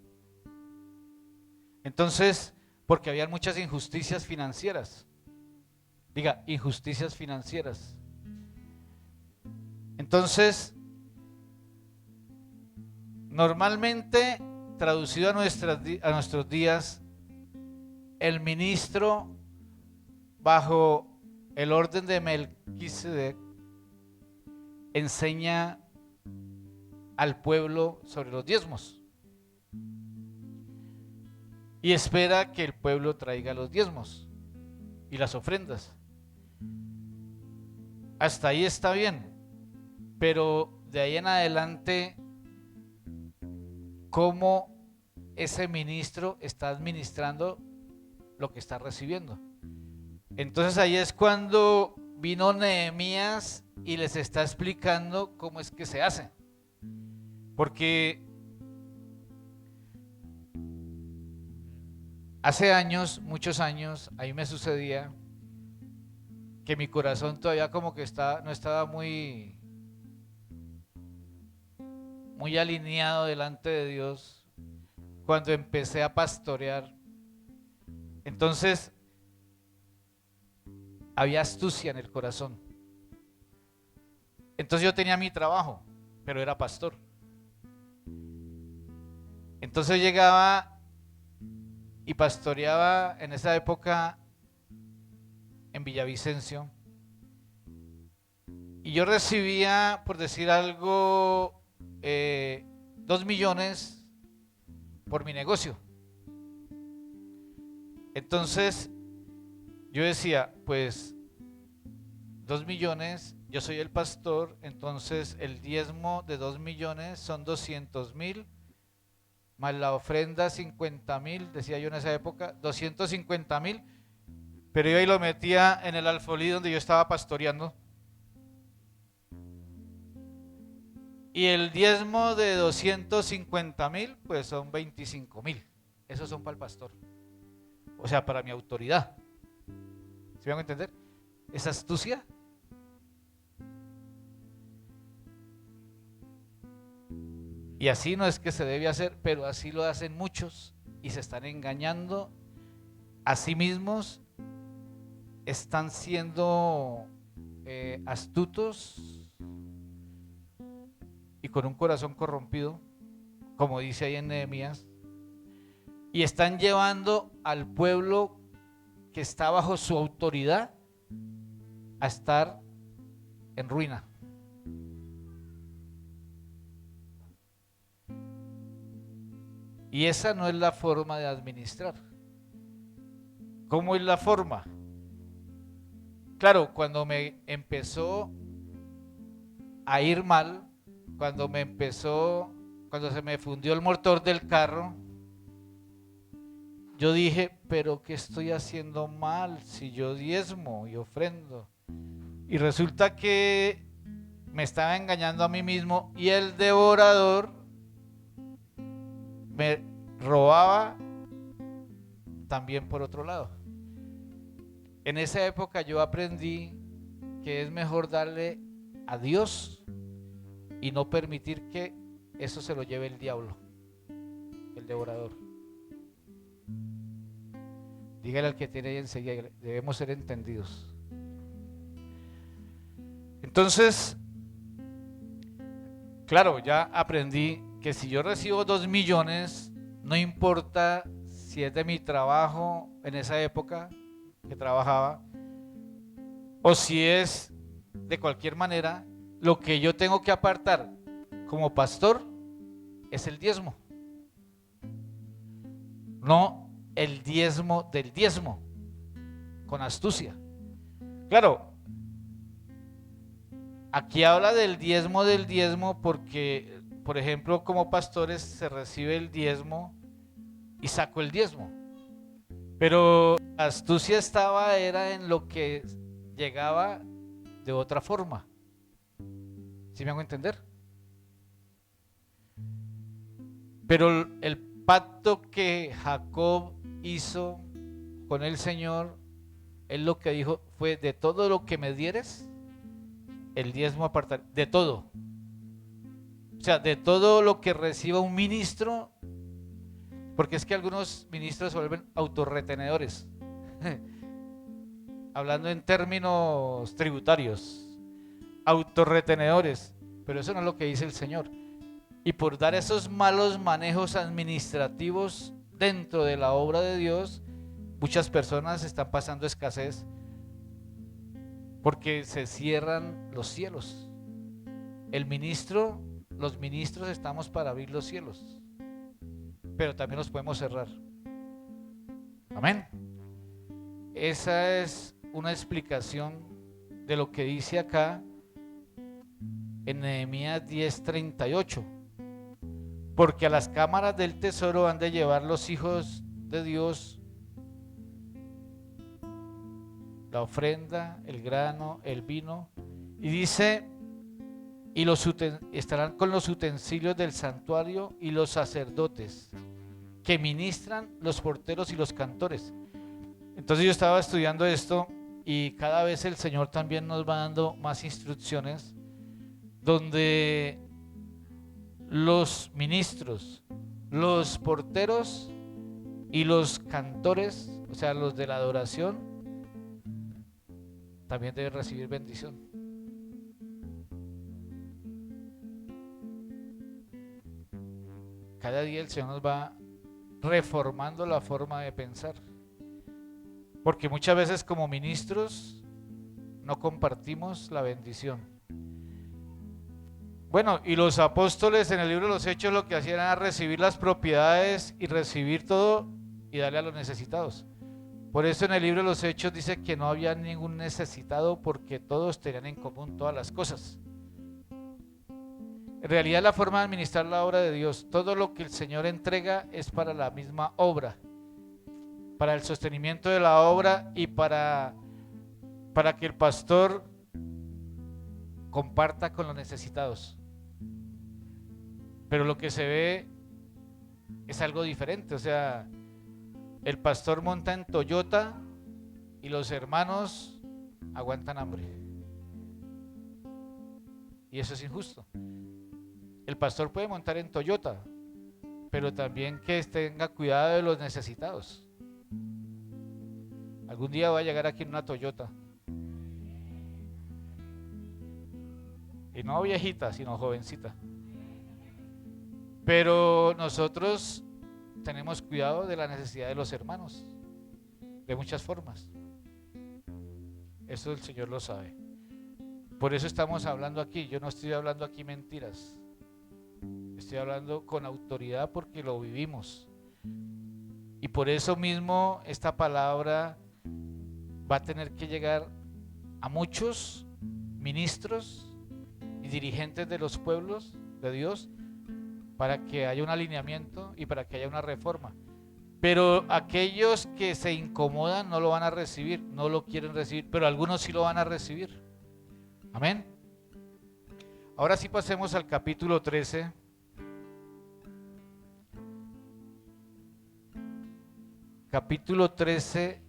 Entonces, porque había muchas injusticias financieras. Diga, injusticias financieras. Entonces, normalmente, traducido a nuestros días, el ministro bajo el orden de Melquisedec enseña al pueblo sobre los diezmos y espera que el pueblo traiga los diezmos y las ofrendas. Hasta ahí está bien, pero de ahí en adelante, ¿cómo ese ministro está administrando lo que está recibiendo? Entonces ahí es cuando vino Nehemías y les está explicando cómo es que se hace. Porque hace años, muchos años, a mí me sucedía que mi corazón todavía como que no estaba muy alineado delante de Dios cuando empecé a pastorear. Entonces había astucia en el corazón. Entonces yo tenía mi trabajo, pero era pastor. Entonces llegaba y pastoreaba en esa época en Villavicencio. Y yo recibía, por decir algo, 2 millones por mi negocio. Entonces yo decía, pues 2 millones, yo soy el pastor, entonces el diezmo de 2 millones son 200,000, más la ofrenda 50,000, decía yo en esa época, 250,000, pero yo ahí lo metía en el alfolí donde yo estaba pastoreando. Y el diezmo de 250,000, pues son 25,000. Esos son para el pastor. O sea, para mi autoridad. ¿Sí me van a entender? Esa astucia. Y así no es que se debe hacer, pero así lo hacen muchos y se están engañando a sí mismos, están siendo astutos y con un corazón corrompido, como dice ahí en Nehemías, y están llevando al pueblo que está bajo su autoridad a estar en ruina. Y esa no es la forma de administrar. ¿Cómo es la forma? Claro, cuando me empezó a ir mal, cuando se me fundió el motor del carro, yo dije, pero ¿qué estoy haciendo mal si yo diezmo y ofrendo? Y resulta que me estaba engañando a mí mismo y el devorador me robaba también por otro lado. En esa época yo aprendí que es mejor darle a Dios y no permitir que eso se lo lleve el diablo, el devorador. Dígale al que tiene ahí enseguida, debemos ser entendidos. Entonces, claro, ya aprendí que si yo recibo 2 millones, no importa si es de mi trabajo en esa época que trabajaba, o si es de cualquier manera, lo que yo tengo que apartar como pastor es el diezmo. No el diezmo del diezmo, con astucia. Claro, aquí habla del diezmo porque, por ejemplo, como pastores se recibe el diezmo y saco el diezmo. Pero la astucia era en lo que llegaba de otra forma. ¿Sí me hago entender? Pero el pacto que Jacob hizo con el Señor, él lo que dijo fue: de todo lo que me dieres, el diezmo apartar, de todo. O sea, de todo lo que reciba un ministro, porque es que algunos ministros se vuelven autorretenedores, hablando en términos tributarios, autorretenedores, pero eso no es lo que dice el Señor. Y por dar esos malos manejos administrativos dentro de la obra de Dios, muchas personas están pasando escasez porque se cierran los cielos. Los ministros estamos para abrir los cielos, pero también los podemos cerrar. Amén. Esa es una explicación de lo que dice acá en Nehemías 10:38. Porque a las cámaras del tesoro han de llevar los hijos de Dios la ofrenda, el grano, el vino. Y dice, estarán con los utensilios del santuario y los sacerdotes que ministran, los porteros y los cantores. Entonces yo estaba estudiando esto y cada vez el Señor también nos va dando más instrucciones donde los ministros, los porteros y los cantores, o sea, los de la adoración, también deben recibir bendición. Cada día el Señor nos va reformando la forma de pensar. Porque muchas veces como ministros no compartimos la bendición. Bueno, y los apóstoles en el libro de los Hechos lo que hacían era recibir las propiedades y recibir todo y darle a los necesitados. Por eso en el libro de los Hechos dice que no había ningún necesitado porque todos tenían en común todas las cosas. En realidad la forma de administrar la obra de Dios, todo lo que el Señor entrega es para la misma obra, para el sostenimiento de la obra y para que el pastor comparta con los necesitados. Pero lo que se ve es algo diferente, o sea, el pastor monta en Toyota y los hermanos aguantan hambre. Y eso es injusto. El pastor puede montar en Toyota, pero también que tenga cuidado de los necesitados. Algún día va a llegar aquí en una Toyota. Y no viejita, sino jovencita. Pero nosotros tenemos cuidado de la necesidad de los hermanos, de muchas formas. Eso el Señor lo sabe. Por eso estamos hablando aquí. Yo no estoy hablando aquí mentiras. Estoy hablando con autoridad porque lo vivimos. Y por eso mismo esta palabra va a tener que llegar a muchos ministros y dirigentes de los pueblos de Dios para que haya un alineamiento y para que haya una reforma. Pero aquellos que se incomodan no lo van a recibir, no lo quieren recibir, pero algunos sí lo van a recibir. Amén. Ahora sí pasemos al capítulo 13. Capítulo 13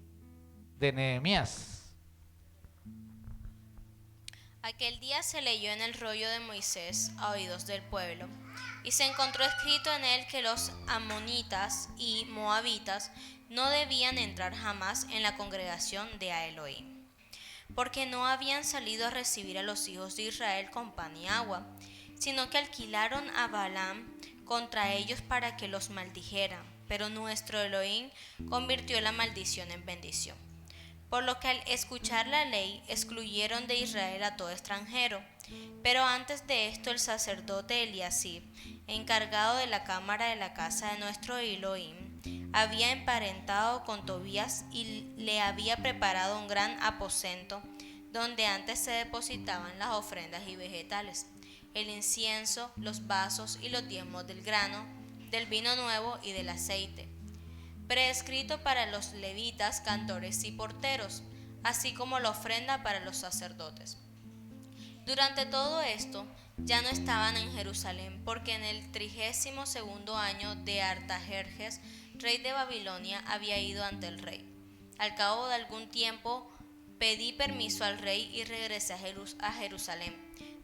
de Nehemías. Aquel día se leyó en el rollo de Moisés a oídos del pueblo, y se encontró escrito en él que los amonitas y moabitas no debían entrar jamás en la congregación de Elohim, porque no habían salido a recibir a los hijos de Israel con pan y agua, sino que alquilaron a Balaam contra ellos para que los maldijeran, pero nuestro Elohim convirtió la maldición en bendición. Por lo que al escuchar la ley excluyeron de Israel a todo extranjero. Pero antes de esto el sacerdote Eliasib, encargado de la cámara de la casa de nuestro Elohim, había emparentado con Tobías y le había preparado un gran aposento donde antes se depositaban las ofrendas y vegetales, el incienso, los vasos y los diezmos del grano, del vino nuevo y del aceite, prescrito para los levitas, cantores y porteros, así como la ofrenda para los sacerdotes. Durante todo esto ya no estaban en Jerusalén, porque en el 32º año de Artajerjes, rey de Babilonia, había ido ante el rey. Al cabo de algún tiempo pedí permiso al rey y regresé a Jerusalén,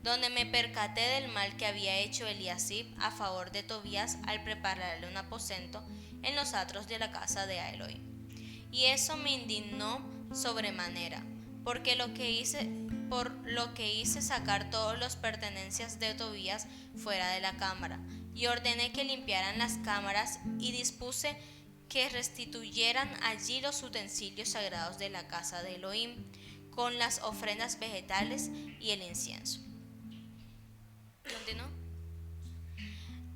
donde me percaté del mal que había hecho Eliasib a favor de Tobías al prepararle un aposento en los atrios de la casa de Elohim. Y eso me indignó sobremanera, por lo que hice sacar todas las pertenencias de Tobías fuera de la cámara, y ordené que limpiaran las cámaras y dispuse que restituyeran allí los utensilios sagrados de la casa de Elohim, con las ofrendas vegetales y el incienso. ¿Continúo?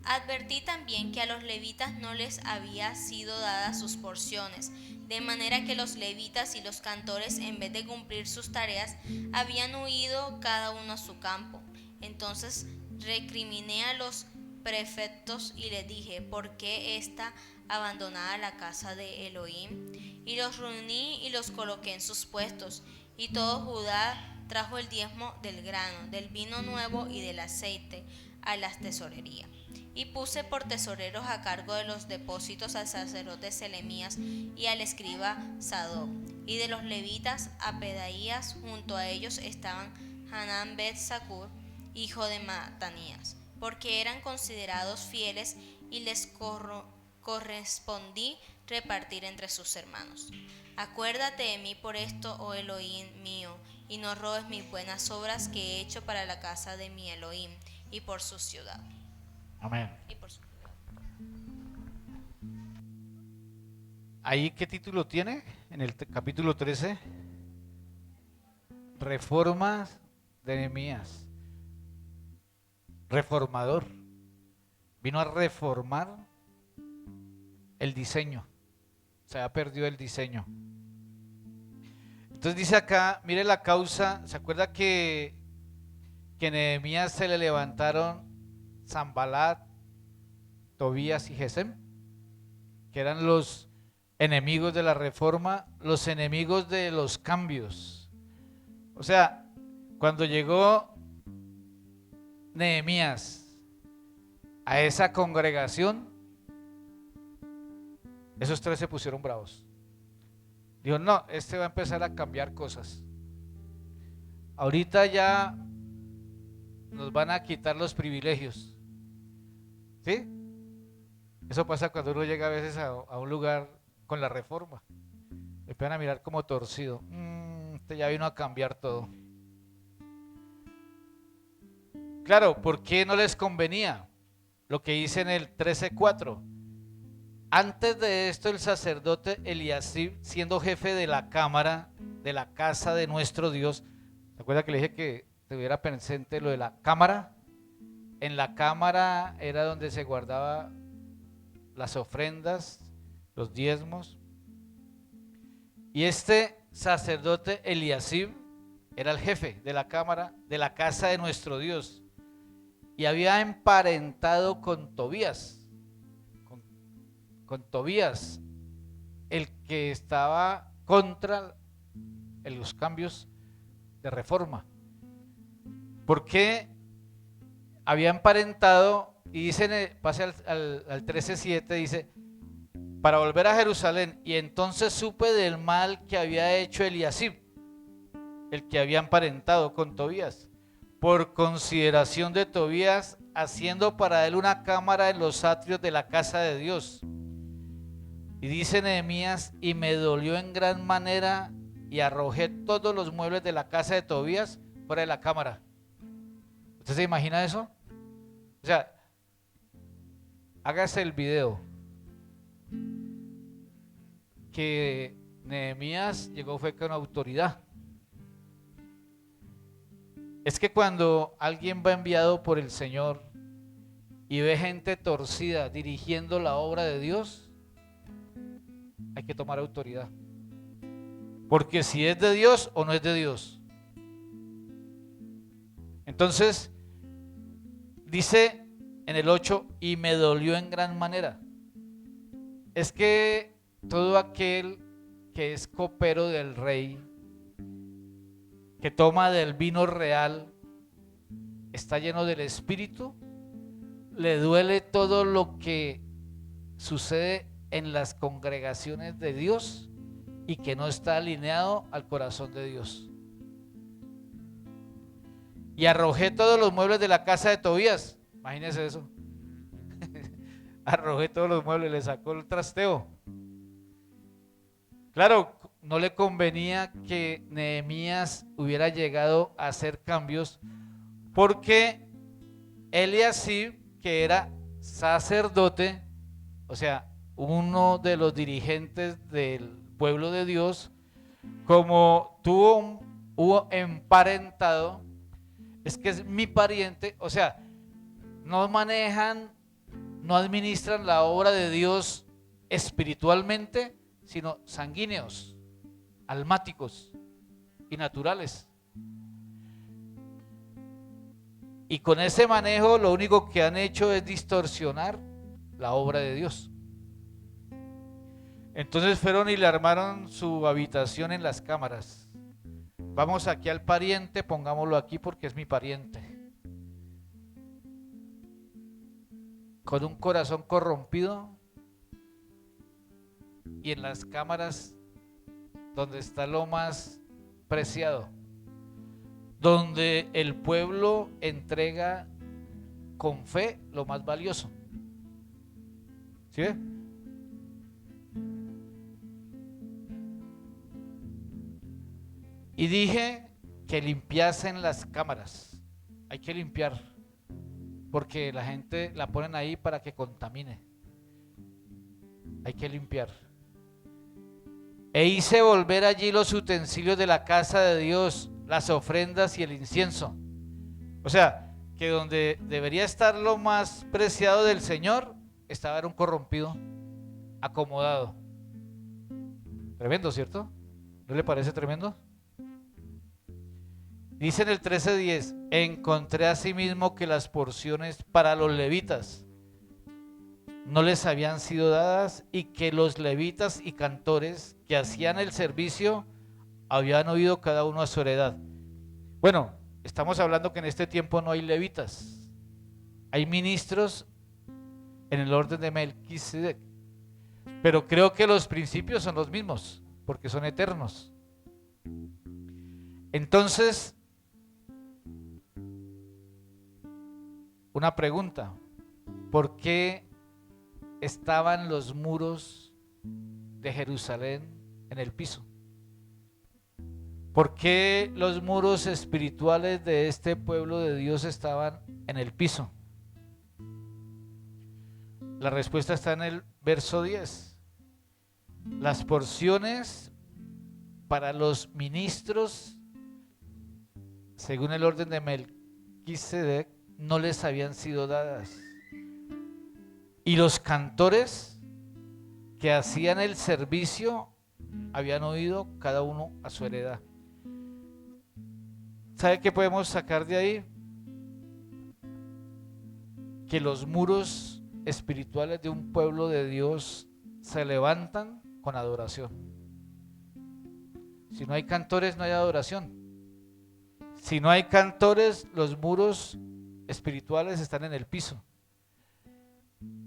Advertí también que a los levitas no les había sido dadas sus porciones, de manera que los levitas y los cantores, en vez de cumplir sus tareas, habían huido cada uno a su campo. Entonces recriminé a los prefectos y les dije: ¿por qué está abandonada la casa de Elohim? Y los reuní y los coloqué en sus puestos, y todo Judá trajo el diezmo del grano, del vino nuevo y del aceite a la tesorería. Y puse por tesoreros a cargo de los depósitos al sacerdote Selemías y al escriba Sadoc, y de los levitas a Pedaías. Junto a ellos estaban Hanán ben Zacur, hijo de Matanías, porque eran considerados fieles, y les correspondí repartir entre sus hermanos. Acuérdate de mí por esto, oh Elohim mío, y no robes mis buenas obras que he hecho para la casa de mi Elohim y por su ciudad. Amén. Y por su ciudad. ¿Ahí qué título tiene? En el capítulo 13. Reformas de Nehemías. Reformador. Vino a reformar el diseño. Se ha perdido el diseño. Entonces dice acá, mire la causa. ¿Se acuerda que Nehemías se le levantaron Sanbalat, Tobías y Gesem? Que eran los enemigos de la reforma, los enemigos de los cambios. O sea, cuando llegó Nehemías a esa congregación, esos tres se pusieron bravos. Dijo, no, este va a empezar a cambiar cosas. Ahorita ya nos van a quitar los privilegios. ¿Sí? Eso pasa cuando uno llega a veces a un lugar con la reforma. Le empiezan a mirar como torcido. Este ya vino a cambiar todo. Claro, ¿por qué no les convenía? Lo que dice en el 13:4. Antes de esto, el sacerdote Eliasib, siendo jefe de la cámara de la casa de nuestro Dios, ¿se acuerda que le dije que tuviera presente lo de la cámara? En la cámara era donde se guardaba las ofrendas, los diezmos. Y este sacerdote Eliasib era el jefe de la cámara de la casa de nuestro Dios. Y había emparentado con Tobías. Con Tobías, el que estaba contra los cambios de reforma. ¿Por qué había emparentado? Y dice, pase al 13:7, dice, para volver a Jerusalén, y entonces supe del mal que había hecho Eliasib, el que había emparentado con Tobías, por consideración de Tobías, haciendo para él una cámara en los atrios de la casa de Dios. Y dice Nehemías, y me dolió en gran manera, y arrojé todos los muebles de la casa de Tobías fuera de la cámara. ¿Usted se imagina eso? O sea, hágase el video. Que Nehemías llegó fue con autoridad. Es que cuando alguien va enviado por el Señor y ve gente torcida dirigiendo la obra de Dios, hay que tomar autoridad. Porque si es de Dios o no es de Dios. Entonces, dice en el 8, y me dolió en gran manera. Es que todo aquel que es copero del rey, que toma del vino real, está lleno del Espíritu, le duele todo lo que sucede en las congregaciones de Dios y que no está alineado al corazón de Dios. Y arrojé todos los muebles de la casa de Tobías. Imagínense eso. Arrojé todos los muebles, le sacó el trasteo. Claro, no le convenía que Nehemías hubiera llegado a hacer cambios, porque Eliasib, que era sacerdote, o sea, uno de los dirigentes del pueblo de Dios, como hubo emparentado, es que es mi pariente, o sea, no manejan, no administran la obra de Dios espiritualmente, sino sanguíneos, almáticos y naturales. Y con ese manejo lo único que han hecho es distorsionar la obra de Dios. Entonces fueron y le armaron su habitación en las cámaras. Vamos aquí al pariente, pongámoslo aquí porque es mi pariente. Con un corazón corrompido y en las cámaras donde está lo más preciado, donde el pueblo entrega con fe lo más valioso. ¿Sí ve? Y dije que limpiasen las cámaras. Hay que limpiar, porque la gente la ponen ahí para que contamine. Hay que limpiar. E hice volver allí los utensilios de la casa de Dios, las ofrendas y el incienso. O sea, que donde debería estar lo más preciado del Señor, estaba era un corrompido, acomodado. Tremendo, ¿cierto? ¿No le parece tremendo? Dice en el 13:10, encontré asimismo que las porciones para los levitas no les habían sido dadas y que los levitas y cantores que hacían el servicio habían oído cada uno a su heredad. Bueno, estamos hablando que en este tiempo no hay levitas, hay ministros en el orden de Melquisedec, pero creo que los principios son los mismos porque son eternos. Entonces, una pregunta, ¿por qué estaban los muros de Jerusalén en el piso? ¿Por qué los muros espirituales de este pueblo de Dios estaban en el piso? La respuesta está en el verso 10. Las porciones para los ministros, según el orden de Melquisedec, no les habían sido dadas. Y los cantores que hacían el servicio habían oído cada uno a su heredad. ¿Sabe qué podemos sacar de ahí? Que los muros espirituales de un pueblo de Dios se levantan con adoración. Si no hay cantores, no hay adoración. Si no hay cantores, los muros espirituales están en el piso.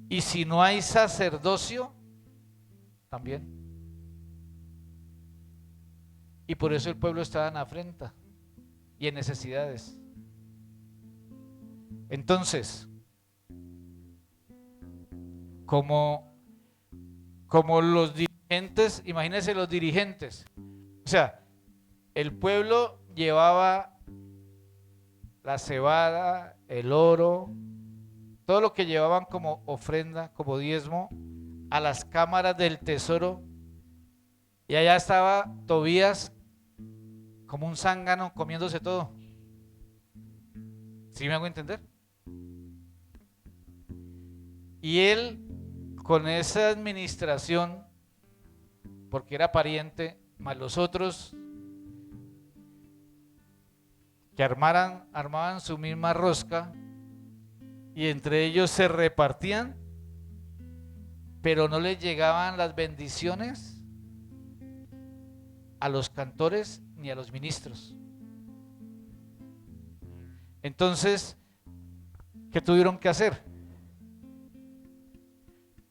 Y si no hay sacerdocio, también. Y por eso el pueblo estaba en afrenta y en necesidades. Entonces, como los dirigentes, imagínense los dirigentes. O sea, el pueblo llevaba la cebada, el oro, todo lo que llevaban como ofrenda, como diezmo, a las cámaras del tesoro. Y allá estaba Tobías como un zángano comiéndose todo. ¿Sí me hago entender? Y él, con esa administración, porque era pariente, más los otros que armaban su misma rosca, y entre ellos se repartían, pero no les llegaban las bendiciones a los cantores ni a los ministros. Entonces, ¿qué tuvieron que hacer?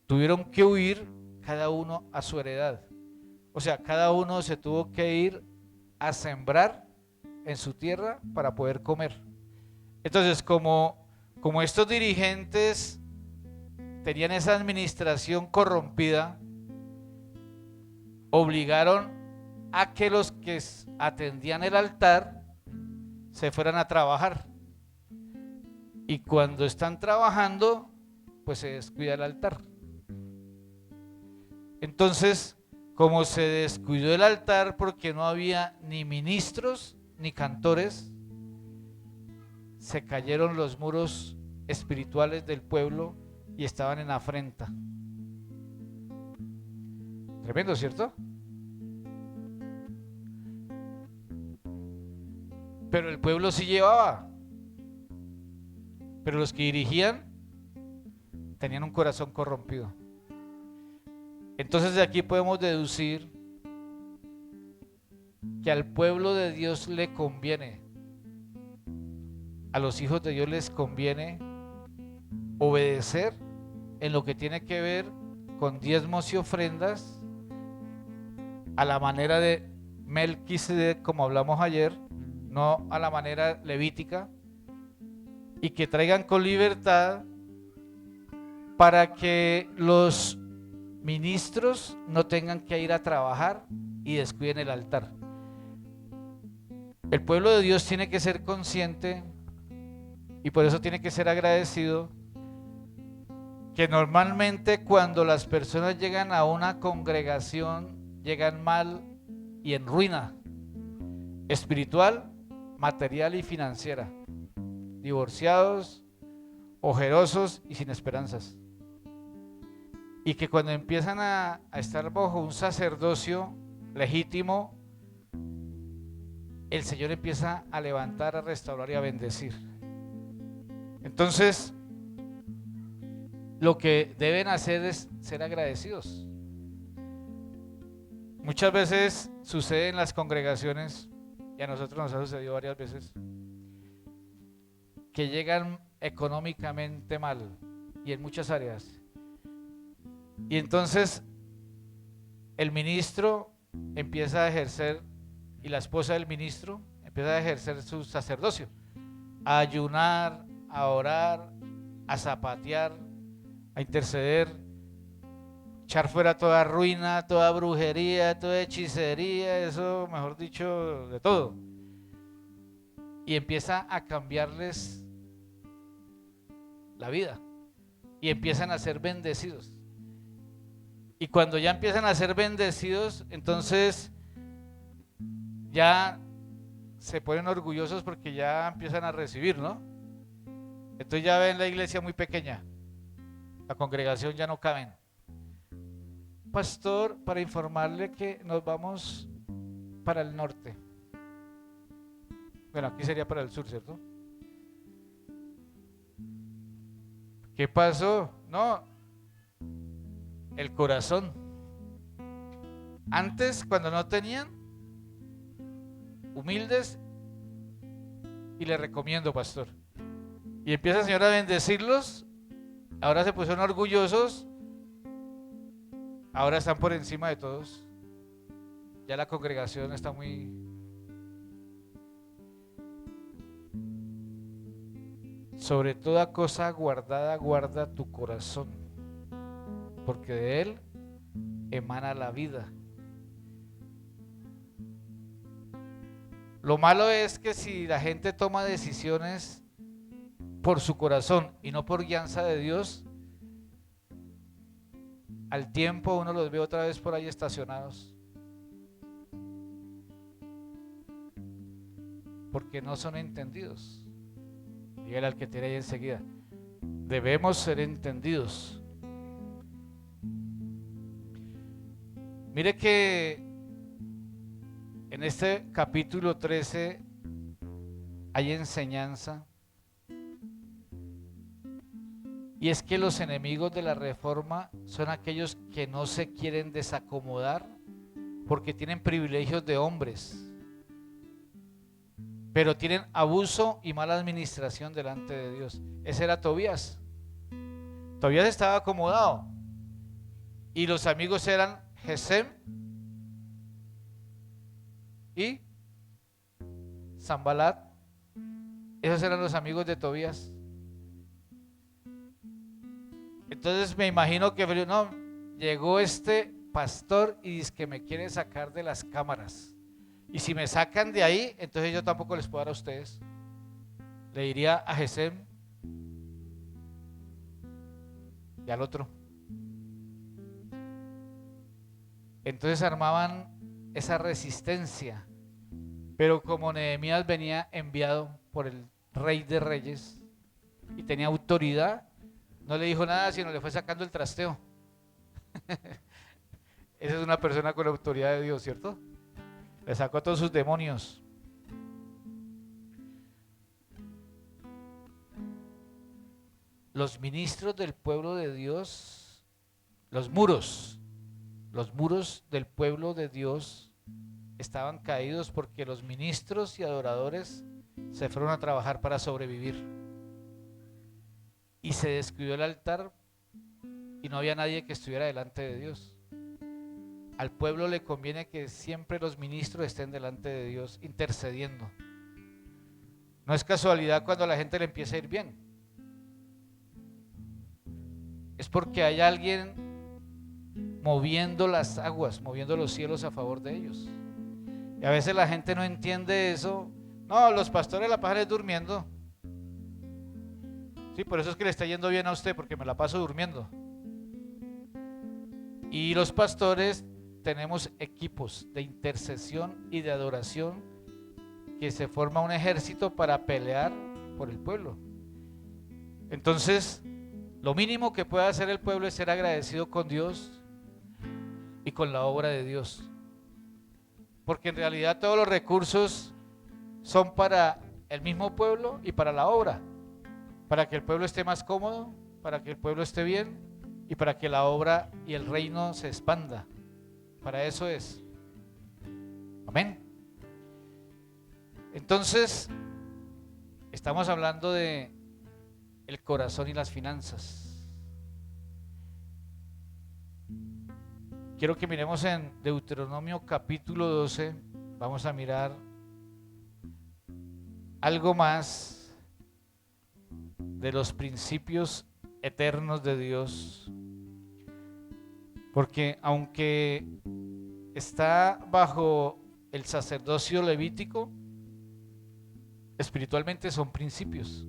Tuvieron que huir cada uno a su heredad. O sea, cada uno se tuvo que ir a sembrar en su tierra para poder comer. Entonces, como estos dirigentes tenían esa administración corrompida, obligaron a que los que atendían el altar se fueran a trabajar. Y cuando están trabajando, pues se descuida el altar. Entonces, como se descuidó el altar porque no había ni ministros ni cantores, se cayeron los muros espirituales del pueblo y estaban en afrenta. Tremendo, ¿cierto? Pero el pueblo sí llevaba. Pero los que dirigían tenían un corazón corrompido. Entonces de aquí podemos deducir que al pueblo de Dios le conviene, a los hijos de Dios les conviene obedecer en lo que tiene que ver con diezmos y ofrendas a la manera de Melquisedec, como hablamos ayer, no a la manera levítica, y que traigan con libertad para que los ministros no tengan que ir a trabajar y descuiden el altar. El pueblo de Dios tiene que ser consciente y por eso tiene que ser agradecido que normalmente cuando las personas llegan a una congregación llegan mal y en ruina espiritual, material y financiera, divorciados, ojerosos y sin esperanzas. Y que cuando empiezan a estar bajo un sacerdocio legítimo, el Señor empieza a levantar, a restaurar y a bendecir. Entonces, lo que deben hacer es ser agradecidos. Muchas veces sucede en las congregaciones, y a nosotros nos ha sucedido varias veces, que llegan económicamente mal y en muchas áreas. Y entonces el ministro empieza a ejercer, y la esposa del ministro empieza a ejercer su sacerdocio, a ayunar, a orar, a zapatear, a interceder, echar fuera toda ruina, toda brujería, toda hechicería, eso, mejor dicho, de todo. Y empieza a cambiarles la vida y empiezan a ser bendecidos. Y cuando ya empiezan a ser bendecidos, entonces ya se ponen orgullosos porque ya empiezan a recibir, ¿no? Entonces ya ven la iglesia muy pequeña, la congregación ya no caben. Pastor, para informarle que nos vamos para el norte. Bueno, aquí sería para el sur, ¿cierto? ¿Qué pasó? No, el corazón. Antes, cuando no tenían, humildes, y le recomiendo, pastor. Y empieza el Señor a bendecirlos, ahora se pusieron orgullosos, ahora están por encima de todos. Ya la congregación está muy... Sobre toda cosa guardada, guarda tu corazón, porque de él emana la vida. Lo malo es que si la gente toma decisiones por su corazón y no por guianza de Dios, al tiempo uno los ve otra vez por ahí estacionados, porque no son entendidos. Dígale al que tiene ahí enseguida, debemos ser entendidos. Mire que en este capítulo 13 hay enseñanza, y es que los enemigos de la reforma son aquellos que no se quieren desacomodar porque tienen privilegios de hombres, pero tienen abuso y mala administración delante de Dios. Ese era Tobías. Tobías estaba acomodado y los amigos eran Gesem y Sanbalat. Esos eran los amigos de Tobías. Entonces me imagino que no, llegó este pastor y dice que me quiere sacar de las cámaras. Y si me sacan de ahí, entonces yo tampoco les puedo dar a ustedes. Le diría a Gesem y al otro. Entonces armaban esa resistencia. Pero como Nehemías venía enviado por el rey de reyes y tenía autoridad, no le dijo nada, sino le fue sacando el trasteo. Esa es una persona con la autoridad de Dios, ¿cierto? Le sacó todos sus demonios. Los ministros del pueblo de Dios, los muros, los muros del pueblo de Dios estaban caídos porque los ministros y adoradores se fueron a trabajar para sobrevivir. Y se descuidó el altar y no había nadie que estuviera delante de Dios. Al pueblo le conviene que siempre los ministros estén delante de Dios intercediendo. No es casualidad cuando a la gente le empieza a ir bien. Es porque hay alguien moviendo las aguas, moviendo los cielos a favor de ellos. Y a veces la gente no entiende eso. No, los pastores la pasan durmiendo. Sí, por eso es que le está yendo bien a usted, porque me la paso durmiendo. Y los pastores tenemos equipos de intercesión y de adoración que se forma un ejército para pelear por el pueblo. Entonces, lo mínimo que puede hacer el pueblo es ser agradecido con Dios y con la obra de Dios. Porque en realidad todos los recursos son para el mismo pueblo y para la obra. Para que el pueblo esté más cómodo, para que el pueblo esté bien y para que la obra y el reino se expanda. Para eso es. Amén. Entonces, estamos hablando de el corazón y las finanzas. Quiero que miremos en Deuteronomio capítulo 12. Vamos a mirar algo más de los principios eternos de Dios. Porque aunque está bajo el sacerdocio levítico, espiritualmente son principios.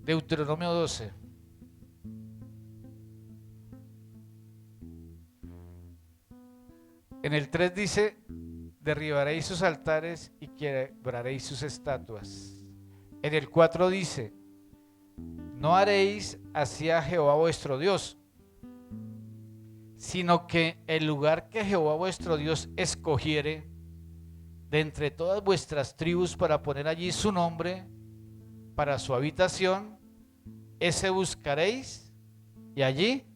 Deuteronomio 12. En el 3 dice: derribaréis sus altares y quebraréis sus estatuas. En el 4 dice: no haréis así a Jehová vuestro Dios, sino que el lugar que Jehová vuestro Dios escogiere de entre todas vuestras tribus para poner allí su nombre, para su habitación, ese buscaréis y allí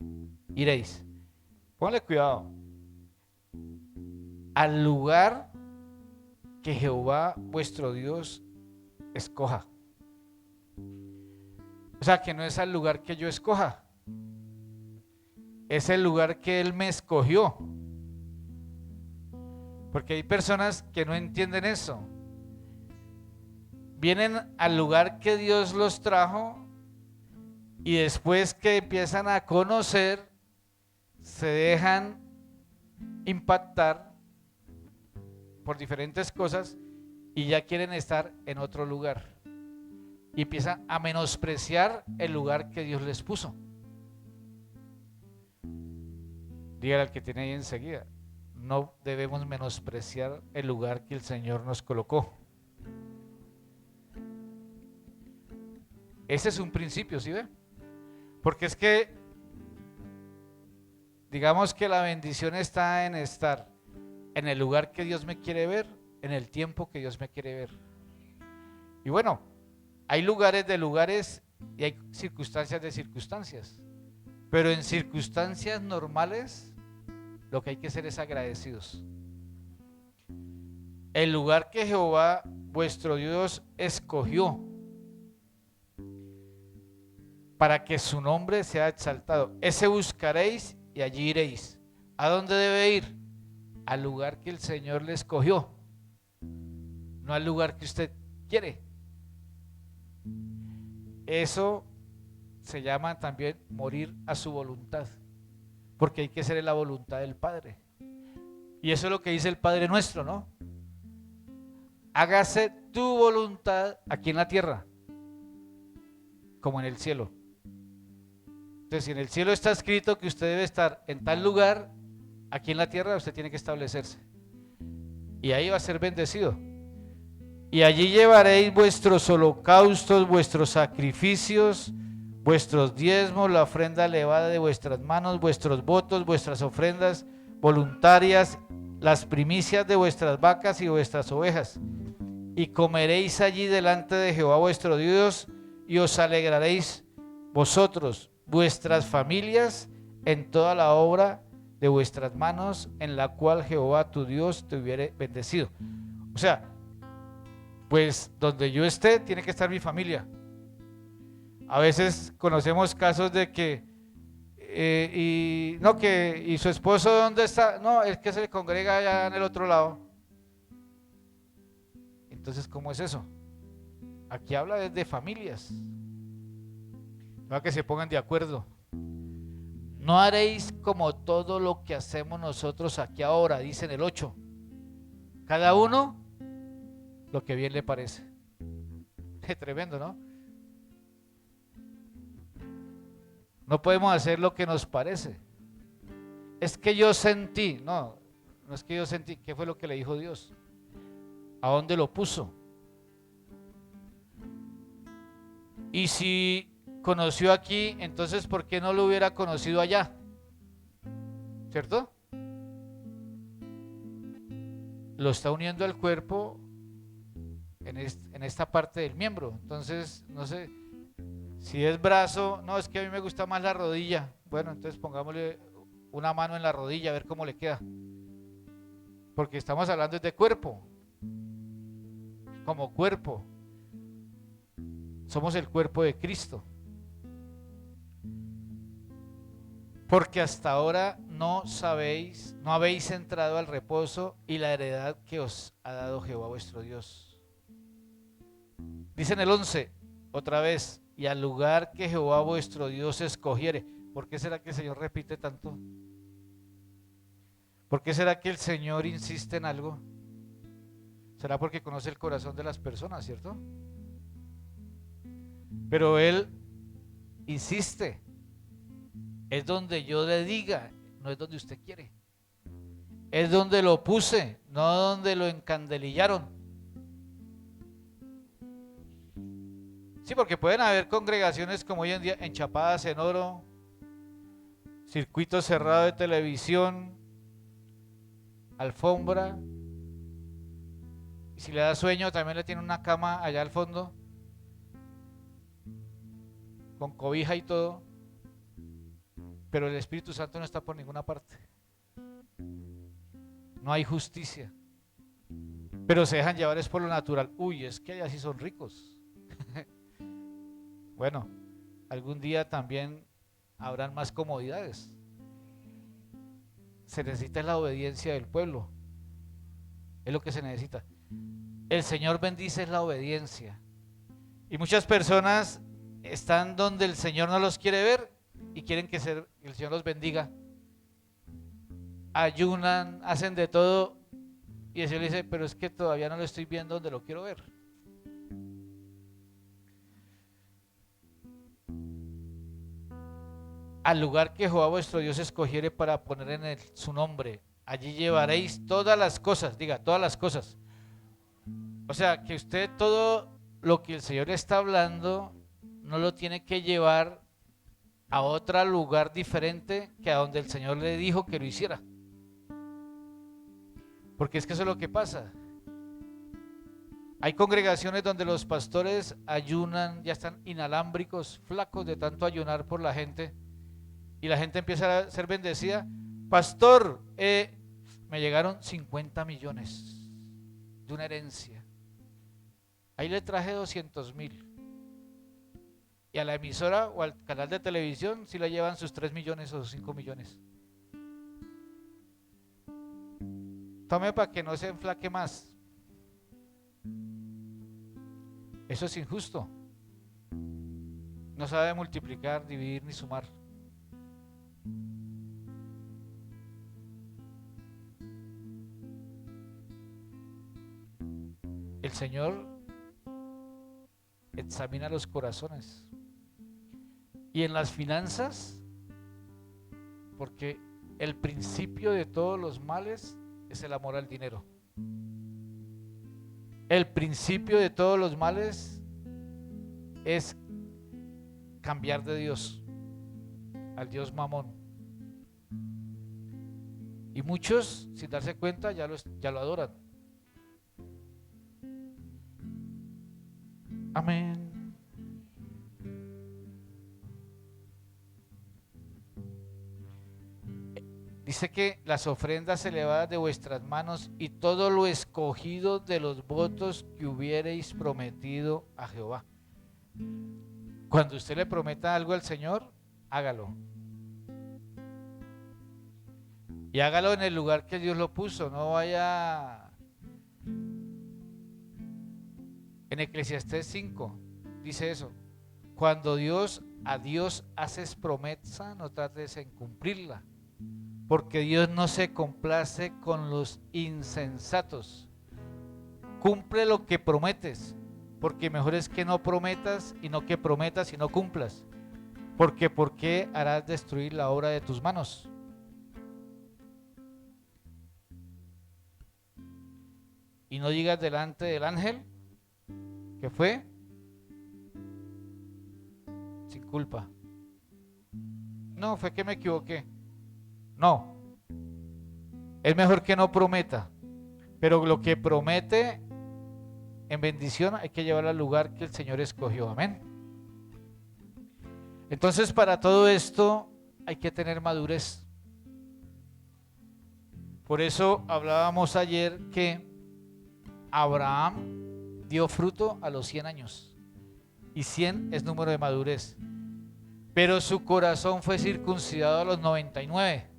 iréis. Póngale cuidado. Al lugar que Jehová vuestro Dios escoja. O sea, que no es al lugar que yo escoja, es el lugar que Él me escogió. Porque hay personas que no entienden eso. Vienen al lugar que Dios los trajo y después que empiezan a conocer, se dejan impactar por diferentes cosas y ya quieren estar en otro lugar. Y empiezan a menospreciar el lugar que Dios les puso. Dígale al que tiene ahí enseguida: no debemos menospreciar el lugar que el Señor nos colocó. Ese es un principio, ¿sí ve? Porque es que, digamos que la bendición está en estar en el lugar que Dios me quiere ver, en el tiempo que Dios me quiere ver. Y bueno, hay lugares de lugares y hay circunstancias de circunstancias. Pero en circunstancias normales, lo que hay que hacer es agradecidos. El lugar que Jehová vuestro Dios escogió para que su nombre sea exaltado, ese buscaréis y allí iréis. ¿A dónde debe ir? Al lugar que el Señor le escogió, no al lugar que usted quiere. Eso se llama también morir a su voluntad, porque hay que ser en la voluntad del Padre. Y eso es lo que dice el Padre nuestro, ¿no? Hágase tu voluntad aquí en la tierra, como en el cielo. Entonces, si en el cielo está escrito que usted debe estar en tal lugar, aquí en la tierra usted tiene que establecerse. Y ahí va a ser bendecido. Y allí llevaréis vuestros holocaustos, vuestros sacrificios, vuestros diezmos, la ofrenda elevada de vuestras manos, vuestros votos, vuestras ofrendas voluntarias, las primicias de vuestras vacas y vuestras ovejas. Y comeréis allí delante de Jehová vuestro Dios, y os alegraréis vosotros, vuestras familias en toda la obra de vuestras manos, en la cual Jehová tu Dios te hubiere bendecido. O sea, pues donde yo esté tiene que estar mi familia. A veces conocemos casos de que y su esposo ¿dónde está? No, es que se congrega allá en el otro lado. Entonces, ¿cómo es eso? Aquí habla de familias. Para que se pongan de acuerdo. No haréis como todo lo que hacemos nosotros aquí ahora, dice en el 8. Cada uno lo que bien le parece. Qué tremendo, ¿no? No podemos hacer lo que nos parece. Es que yo sentí, no es que yo sentí. ¿Qué fue lo que le dijo Dios? ¿A dónde lo puso? Y si conoció aquí, entonces ¿por qué no lo hubiera conocido allá? ¿Cierto? Lo está uniendo al cuerpo en esta parte del miembro. Entonces, no sé, si es brazo, no, es que a mí me gusta más la rodilla. Bueno, entonces pongámosle una mano en la rodilla a ver cómo le queda. Porque estamos hablando de cuerpo. Como cuerpo. Somos el cuerpo de Cristo. Porque hasta ahora no habéis entrado al reposo y la heredad que os ha dado Jehová vuestro Dios. Dice en el 11, otra vez, y al lugar que Jehová vuestro Dios escogiere. ¿Por qué será que el Señor repite tanto? ¿Por qué será que el Señor insiste en algo? ¿Será porque conoce el corazón de las personas, cierto? Pero Él insiste. Es donde yo le diga, no es donde usted quiere. Es donde lo puse, no donde lo encandelillaron. Sí, porque pueden haber congregaciones como hoy en día, enchapadas en oro, circuito cerrado de televisión, alfombra, y si le da sueño también le tiene una cama allá al fondo, con cobija y todo, pero el Espíritu Santo no está por ninguna parte. No hay justicia, pero se dejan llevar es por lo natural. Uy, es que allá sí son ricos. Bueno, algún día también habrán más comodidades. Se necesita la obediencia del pueblo. Es lo que se necesita. El Señor bendice la obediencia. Y muchas personas están donde el Señor no los quiere ver y quieren que el Señor los bendiga. Ayunan, hacen de todo y el Señor le dice, pero es que todavía no lo estoy viendo donde lo quiero ver. Al lugar que Jehová vuestro Dios escogiere para poner en él su nombre, allí llevaréis todas las cosas, diga, todas las cosas. O sea, que usted todo lo que el Señor está hablando no lo tiene que llevar a otro lugar diferente que a donde el Señor le dijo que lo hiciera. Porque es que eso es lo que pasa. Hay congregaciones donde los pastores ayunan, ya están inalámbricos, flacos de tanto ayunar por la gente, y la gente empieza a ser bendecida. Pastor, me llegaron 50 millones de una herencia. Ahí le traje 200,000. Y a la emisora o al canal de televisión sí le llevan sus 3 millones o sus 5 millones. Tome para que no se enflaque más. Eso es injusto. No sabe multiplicar, dividir ni sumar. El Señor examina los corazones. Y en las finanzas, porque el principio de todos los males es el amor al dinero. El principio de todos los males es cambiar de Dios al Dios Mamón. Y muchos, sin darse cuenta, ya lo adoran. Amén. Dice que las ofrendas elevadas de vuestras manos y todo lo escogido de los votos que hubiereis prometido a Jehová. Cuando usted le prometa algo al Señor, hágalo. Y hágalo en el lugar que Dios lo puso. No vaya. En Eclesiastés 5 dice eso. Cuando a Dios haces promesa, no trates en cumplirla. Porque Dios no se complace con los insensatos. Cumple lo que prometes. Porque mejor es que no prometas y no que prometas y no cumplas. Porque ¿por qué harás destruir la obra de tus manos? Y no digas delante del ángel que fue sin culpa. No, fue que me equivoqué. No. Es mejor que no prometa. Pero lo que promete en bendición hay que llevarlo al lugar que el Señor escogió. Amén. Entonces, para todo esto hay que tener madurez. Por eso hablábamos ayer que Abraham dio fruto a los 100 años. Y 100 es número de madurez. Pero su corazón fue circuncidado a los 99.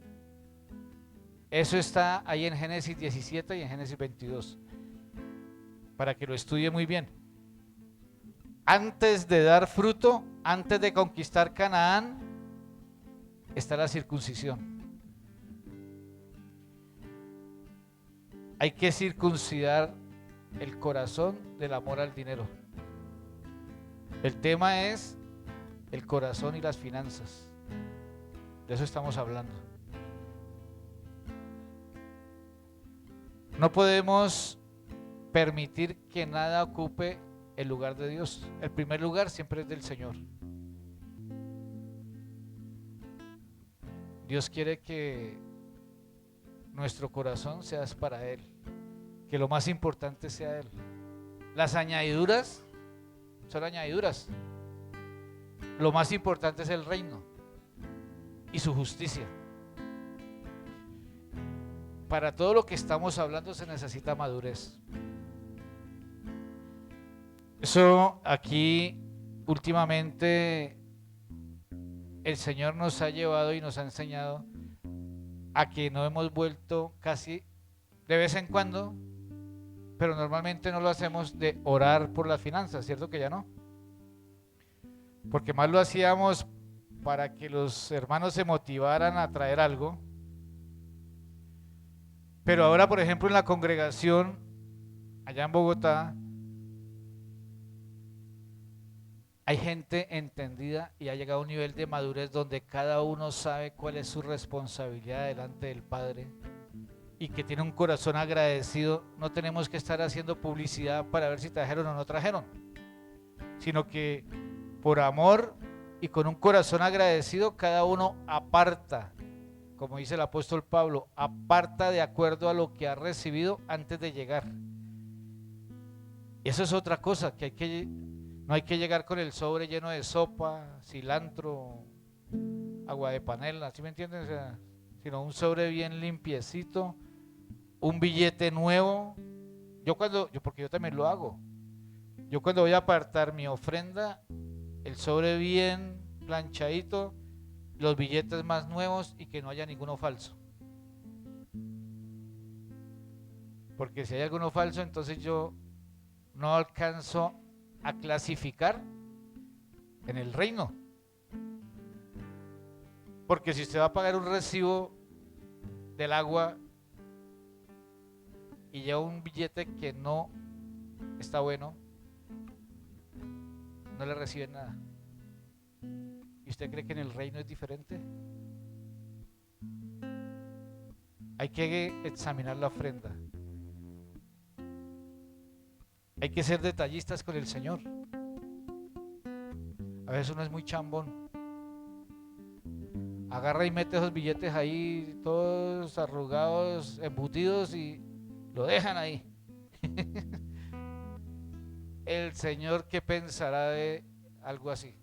Eso está ahí en Génesis 17 y en Génesis 22. Para que lo estudie muy bien. Antes de dar fruto, antes de conquistar Canaán, está la circuncisión. Hay que circuncidar el corazón del amor al dinero. El tema es el corazón y las finanzas. De eso estamos hablando. No podemos permitir que nada ocupe el lugar de Dios. El primer lugar siempre es del Señor. Dios quiere que nuestro corazón sea para Él, que lo más importante sea Él. Las añadiduras son añadiduras. Lo más importante es el reino y su justicia. Para todo lo que estamos hablando se necesita madurez. Eso aquí últimamente el Señor nos ha llevado y nos ha enseñado a que no hemos vuelto casi de vez en cuando, pero normalmente no lo hacemos de orar por las finanzas, ¿cierto que ya no? Porque más lo hacíamos para que los hermanos se motivaran a traer algo. Pero ahora, por ejemplo, en la congregación, allá en Bogotá, hay gente entendida y ha llegado a un nivel de madurez donde cada uno sabe cuál es su responsabilidad delante del Padre y que tiene un corazón agradecido. No tenemos que estar haciendo publicidad para ver si trajeron o no trajeron, sino que por amor y con un corazón agradecido cada uno aparta, como dice el apóstol Pablo, aparta de acuerdo a lo que ha recibido antes de llegar. Y eso es otra cosa, que no hay que llegar con el sobre lleno de sopa, cilantro, agua de panela, ¿sí me entienden? O sea, sino un sobre bien limpiecito, un billete nuevo. Porque yo también lo hago. Yo cuando voy a apartar mi ofrenda, el sobre bien planchadito, los billetes más nuevos y que no haya ninguno falso. Porque si hay alguno falso, entonces yo no alcanzo a clasificar en el reino. Porque si usted va a pagar un recibo del agua y lleva un billete que no está bueno, no le reciben nada. ¿Y usted cree que en el reino es diferente? Hay que examinar la ofrenda. Hay que ser detallistas con el Señor. A veces uno es muy chambón. Agarra y mete esos billetes ahí, todos arrugados, embutidos y lo dejan ahí. El Señor, ¿qué pensará de algo así?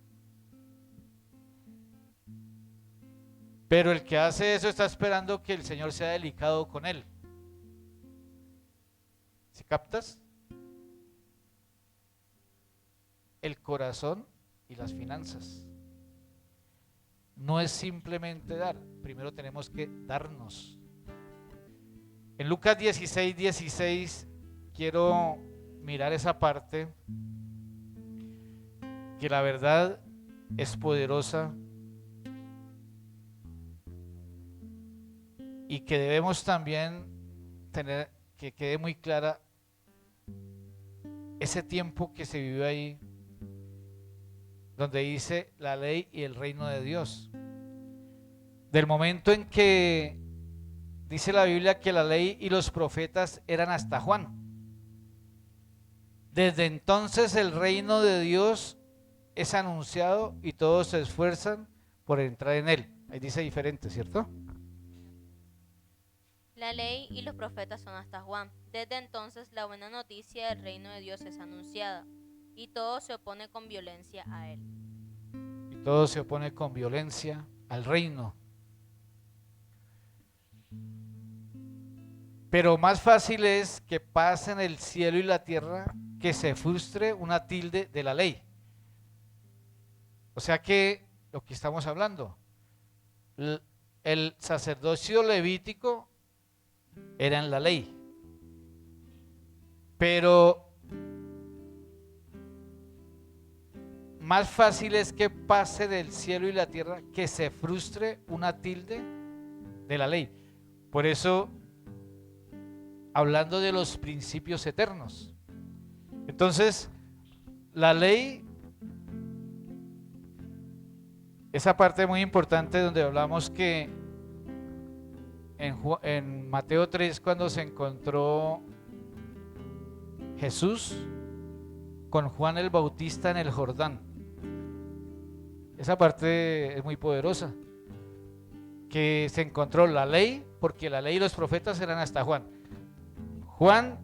Pero el que hace eso está esperando que el Señor sea delicado con él. ¿Sí captas? El corazón y las finanzas. No es simplemente dar, primero tenemos que darnos. En Lucas 16:16 quiero mirar esa parte que la verdad es poderosa y que debemos también tener, que quede muy clara ese tiempo que se vivió ahí, donde dice la ley y el reino de Dios. Del momento en que dice la Biblia que la ley y los profetas eran hasta Juan. Desde entonces el reino de Dios es anunciado y todos se esfuerzan por entrar en él. Ahí dice diferente, ¿cierto? La ley y los profetas son hasta Juan. Desde entonces la buena noticia del reino de Dios es anunciada y todo se opone con violencia a él. Y todo se opone con violencia al reino. Pero más fácil es que pasen el cielo y la tierra que se frustre una tilde de la ley. O sea que lo que estamos hablando, el sacerdocio levítico era en la ley, pero más fácil es que pase del cielo y la tierra que se frustre una tilde de la ley. Por eso, hablando de los principios eternos, entonces la ley, esa parte muy importante donde hablamos que en Mateo 3, cuando se encontró Jesús con Juan el Bautista en el Jordán, esa parte es muy poderosa, que se encontró la ley, porque la ley y los profetas eran hasta Juan. Juan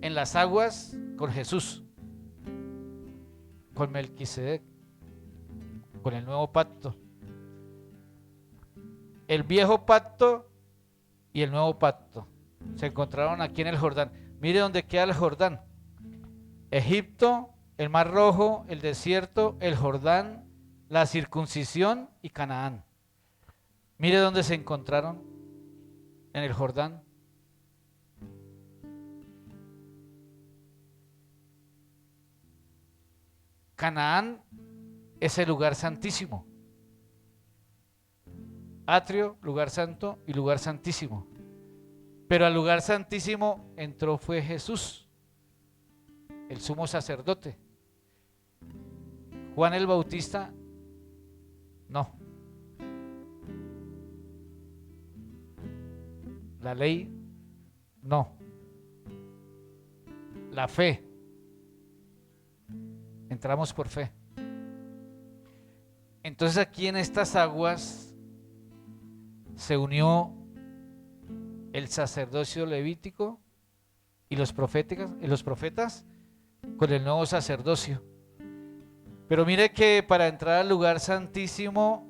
en las aguas con Jesús, con Melquisedec, con el nuevo pacto, el viejo pacto y el nuevo pacto se encontraron aquí en el Jordán. Mire dónde queda el Jordán: Egipto, el Mar Rojo, el desierto, el Jordán, la circuncisión y Canaán. Mire dónde se encontraron en el Jordán. Canaán es el lugar santísimo. Atrio, lugar santo y lugar santísimo. Pero al lugar santísimo entró fue Jesús, el sumo sacerdote. Juan el Bautista, no. La ley, no. La fe. Entramos por fe. Entonces aquí en estas aguas se unió el sacerdocio levítico y los profetas con el nuevo sacerdocio. Pero mire que para entrar al lugar santísimo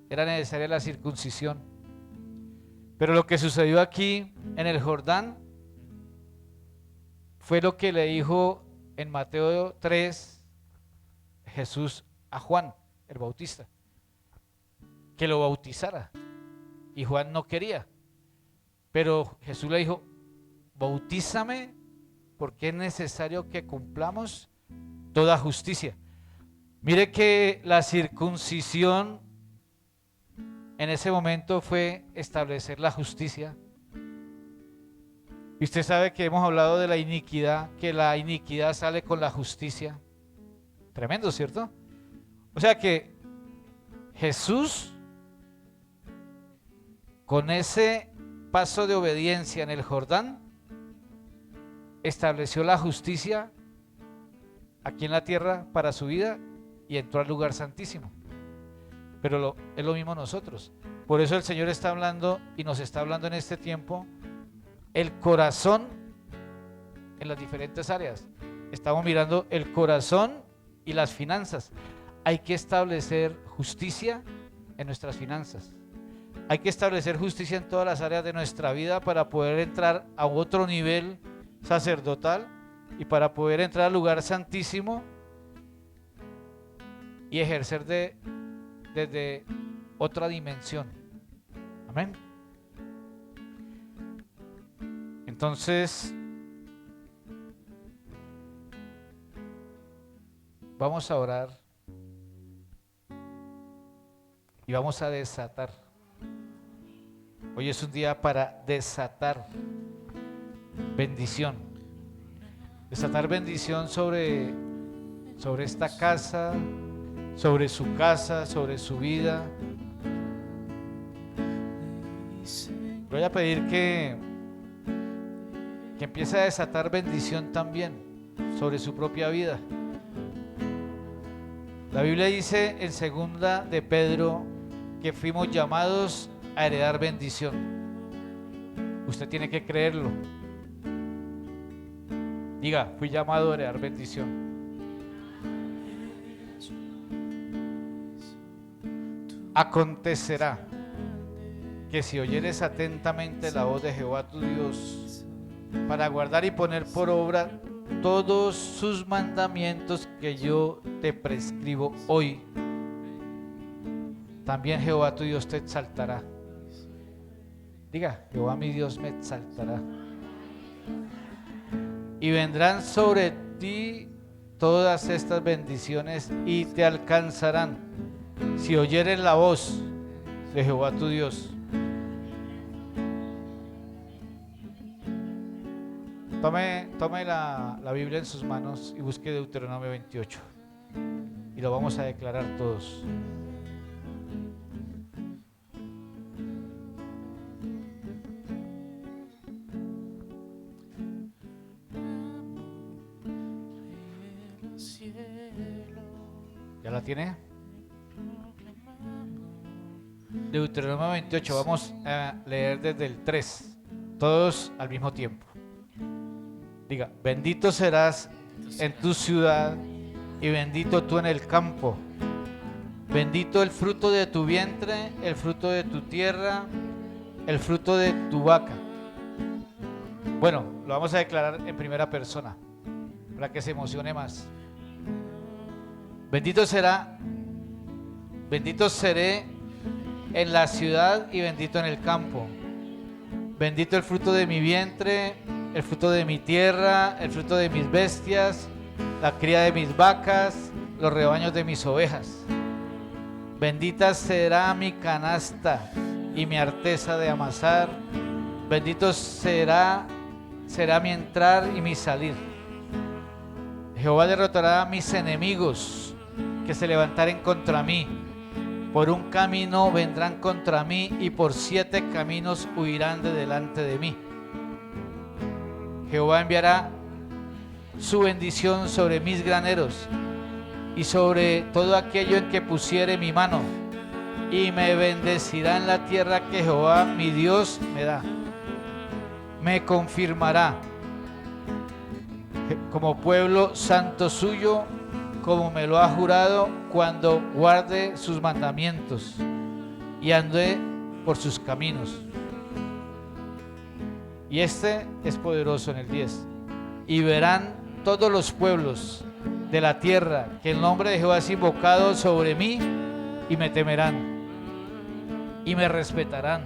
era necesaria la circuncisión. Pero lo que sucedió aquí en el Jordán fue lo que le dijo en Mateo 3 Jesús a Juan el Bautista, que lo bautizara, y Juan no quería, pero Jesús le dijo: bautízame porque es necesario que cumplamos toda justicia. Mire que la circuncisión en ese momento fue establecer la justicia. Y usted sabe que hemos hablado de la iniquidad, que la iniquidad sale con la justicia. Tremendo, ¿cierto? O sea que Jesús, con ese paso de obediencia en el Jordán, estableció la justicia aquí en la tierra para su vida y entró al lugar santísimo. Pero es lo mismo nosotros. Por eso el Señor está hablando y nos está hablando en este tiempo el corazón en las diferentes áreas. Estamos mirando el corazón y las finanzas. Hay que establecer justicia en nuestras finanzas. Hay que establecer justicia en todas las áreas de nuestra vida para poder entrar a otro nivel sacerdotal y para poder entrar al lugar santísimo y ejercer desde otra dimensión. Amén. Entonces, vamos a orar y vamos a desatar. Hoy es un día para desatar bendición. Desatar bendición sobre esta casa, sobre su casa, sobre su vida. Voy a pedir que empiece a desatar bendición también sobre su propia vida. La Biblia dice en 2 de Pedro que fuimos llamados a heredar bendición. Usted tiene que creerlo. Diga, fui llamado a heredar bendición. Acontecerá que si oyeres atentamente la voz de Jehová tu Dios, para guardar y poner por obra todos sus mandamientos que yo te prescribo hoy, también Jehová tu Dios te exaltará. Diga, Jehová mi Dios me exaltará. Y vendrán sobre ti todas estas bendiciones y te alcanzarán si oyeres la voz de Jehová tu Dios. Tome la Biblia en sus manos y busque Deuteronomio 28 y lo vamos a declarar todos. ¿Ya la tiene? Deuteronomio 28, vamos a leer desde el 3, todos al mismo tiempo. Diga, bendito serás en tu ciudad y bendito tú en el campo. Bendito el fruto de tu vientre, el fruto de tu tierra, el fruto de tu vaca. Bueno, lo vamos a declarar en primera persona para que se emocione más. Bendito seré en la ciudad y bendito en el campo. Bendito el fruto de mi vientre, el fruto de mi tierra, el fruto de mis bestias, la cría de mis vacas, los rebaños de mis ovejas. Bendita será mi canasta y mi arteza de amasar. Bendito será mi entrar y mi salir. Jehová derrotará a mis enemigos que se levantaren contra mí. Por un camino vendrán contra mí y por 7 caminos huirán de delante de mí. Jehová enviará su bendición sobre mis graneros y sobre todo aquello en que pusiere mi mano, y me bendecirá en la tierra que Jehová mi Dios me da. Me confirmará como pueblo santo suyo, como me lo ha jurado, cuando guarde sus mandamientos y ande por sus caminos. Y este es poderoso en el 10. Y verán todos los pueblos de la tierra que el nombre de Jehová es invocado sobre mí, y me temerán y me respetarán.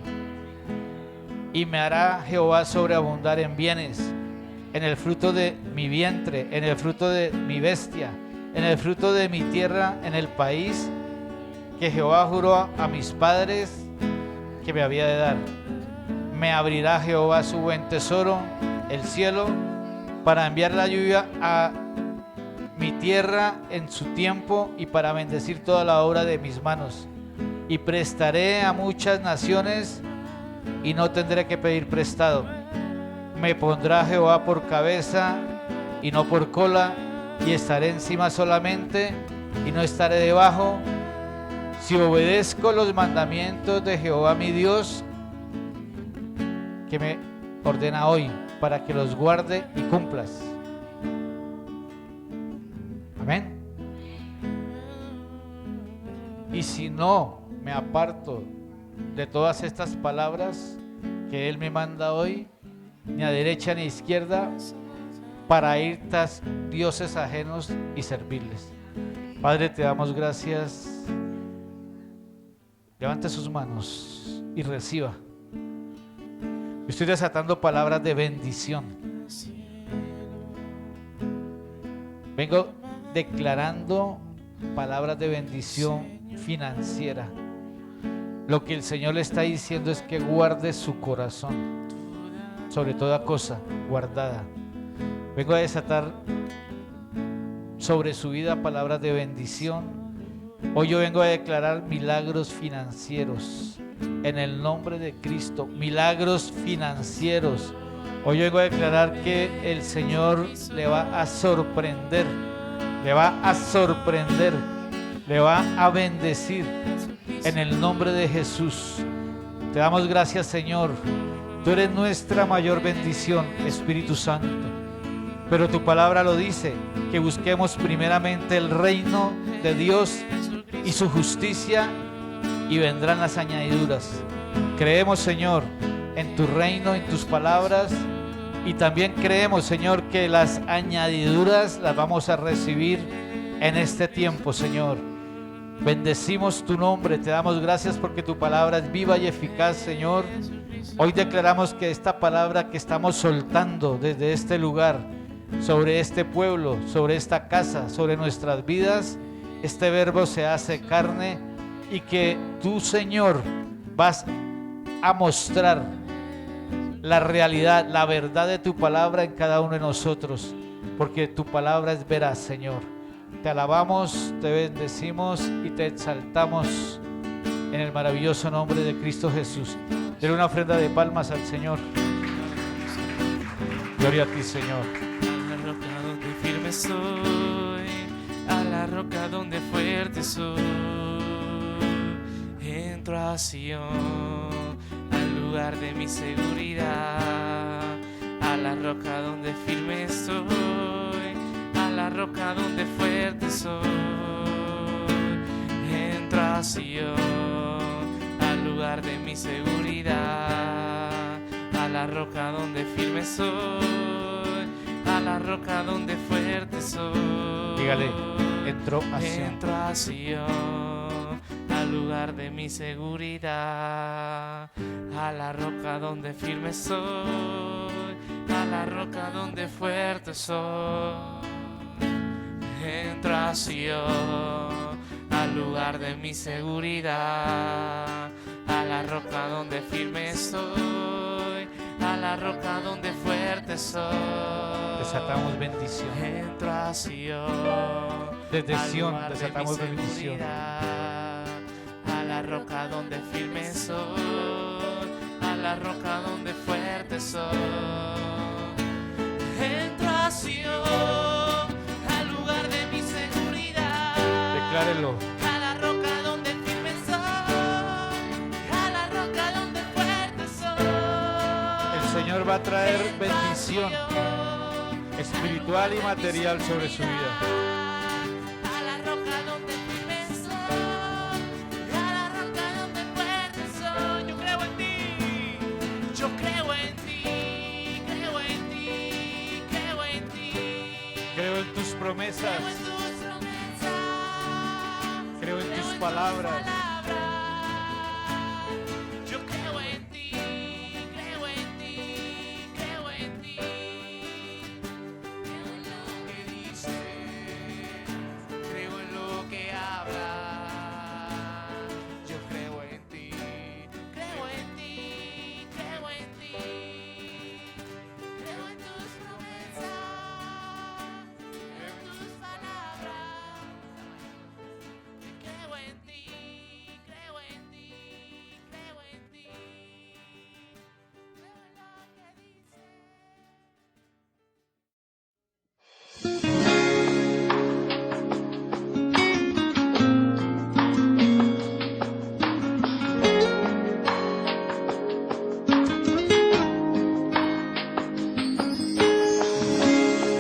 Y me hará Jehová sobreabundar en bienes, en el fruto de mi vientre, en el fruto de mi bestia, en el fruto de mi tierra, en el país que Jehová juró a mis padres que me había de dar. Me abrirá Jehová su buen tesoro, el cielo, para enviar la lluvia a mi tierra en su tiempo y para bendecir toda la obra de mis manos. Y prestaré a muchas naciones y no tendré que pedir prestado. Me pondrá Jehová por cabeza y no por cola, y estaré encima solamente y no estaré debajo, si obedezco los mandamientos de Jehová mi Dios, que me ordena hoy, para que los guarde y cumplas. Amén. Y si no me aparto de todas estas palabras que Él me manda hoy, ni a derecha ni a izquierda, para ir tras dioses ajenos y servirles. Padre, te damos gracias. Levante sus manos y reciba. Estoy desatando palabras de bendición. Vengo declarando palabras de bendición financiera. Lo que el Señor le está diciendo es que guarde su corazón sobre toda cosa guardada. Vengo a desatar sobre su vida palabras de bendición. Hoy yo vengo a declarar milagros financieros en el nombre de Cristo. Milagros financieros. Hoy yo vengo a declarar que el Señor le va a sorprender, le va a sorprender, le va a bendecir en el nombre de Jesús. Te damos gracias, Señor. Tú eres nuestra mayor bendición, Espíritu Santo. Pero tu palabra lo dice, que busquemos primeramente el reino de Dios y su justicia, y vendrán las añadiduras. Creemos, Señor, en tu reino, en tus palabras, y también creemos, Señor, que las añadiduras las vamos a recibir en este tiempo, Señor. Bendecimos tu nombre, te damos gracias porque tu palabra es viva y eficaz, Señor. Hoy declaramos que esta palabra que estamos soltando desde este lugar, sobre este pueblo, sobre esta casa, sobre nuestras vidas, este verbo se hace carne, y que tú, Señor, vas a mostrar la realidad, la verdad de tu palabra en cada uno de nosotros, porque tu palabra es veraz, Señor. Te alabamos, te bendecimos y te exaltamos en el maravilloso nombre de Cristo Jesús. Denle una ofrenda de palmas al Señor. Gloria a ti, Señor. A la roca donde firme soy, a la roca donde fuerte soy, entro a Sion, al lugar de mi seguridad, a la roca donde firme soy, a la roca donde fuerte soy, entro a Sion, al lugar de mi seguridad, a la roca donde firme soy, a la roca donde fuerte soy. Dígale, entro a Sion. Entro a Sion, al lugar de mi seguridad, a la roca donde firme soy, a la roca donde fuerte soy. Entro a Sion, al lugar de mi seguridad, a la roca donde firme soy, a la roca donde fuerte soy. Desatamos bendición. Entro a Sion, Desde al Sion lugar de desatamos mi bendición. seguridad, a la roca donde firme soy, a la roca donde fuerte soy. Entro a Sion, al lugar de mi seguridad. Declárelo. A la roca donde firme soy, a la roca donde fuerte soy. El Señor va a traer bendición espiritual y material sobre su vida. A la roca donde firme soy, a la roca donde fuerte soy. Yo creo en ti, yo creo en ti, creo en ti, creo en ti. Creo en tus promesas, Creo en tus promesas, creo en tus tus palabras. Yo creo en ti, creo en ti, creo en ti. Creo en lo que dices, creo en lo que hablas. Yo creo en ti, creo en ti, creo en ti. Creo en tus promesas, creo en tus palabras. Creo en ti, creo en ti, creo en ti. Creo en lo que dices.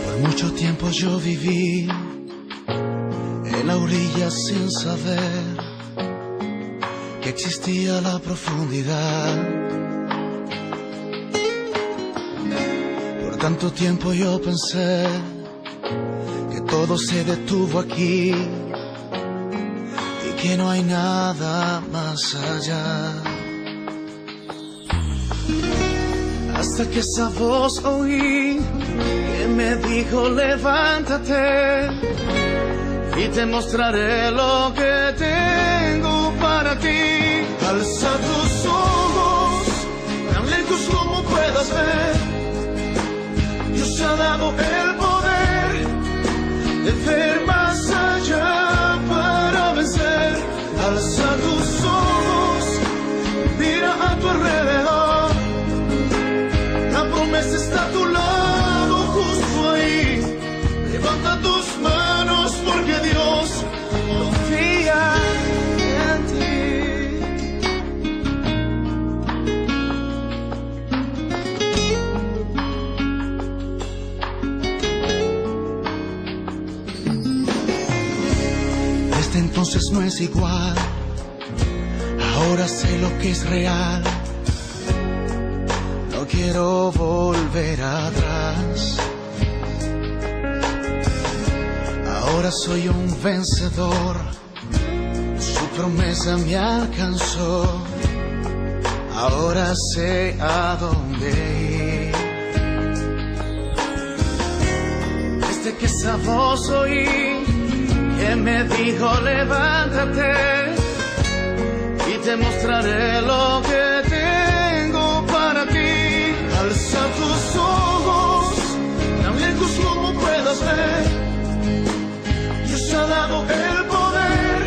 Por mucho tiempo yo viví en la orilla sin saber que existía la profundidad. Por tanto tiempo yo pensé que todo se detuvo aquí y que no hay nada más allá. Hasta que esa voz oí que me dijo levántate y te mostraré lo que tengo para ti. Alza tus ojos, tan lejos como puedas ver. Dios te ha dado el poder de ver más allá para vencer. Alza tus ojos, mira a tu alrededor. La promesa está a tu lado, justo ahí. Levanta tus manos porque Dios confía en ti. Desde entonces no es igual. Ahora sé lo que es real. No quiero volver atrás. Ahora soy un vencedor, su promesa me alcanzó. Ahora sé a dónde ir. Desde que esa voz oí que me dijo levántate y te mostraré lo que tengo para ti. Alza tus ojos, tan lejos como puedas ver. Dios te ha dado el poder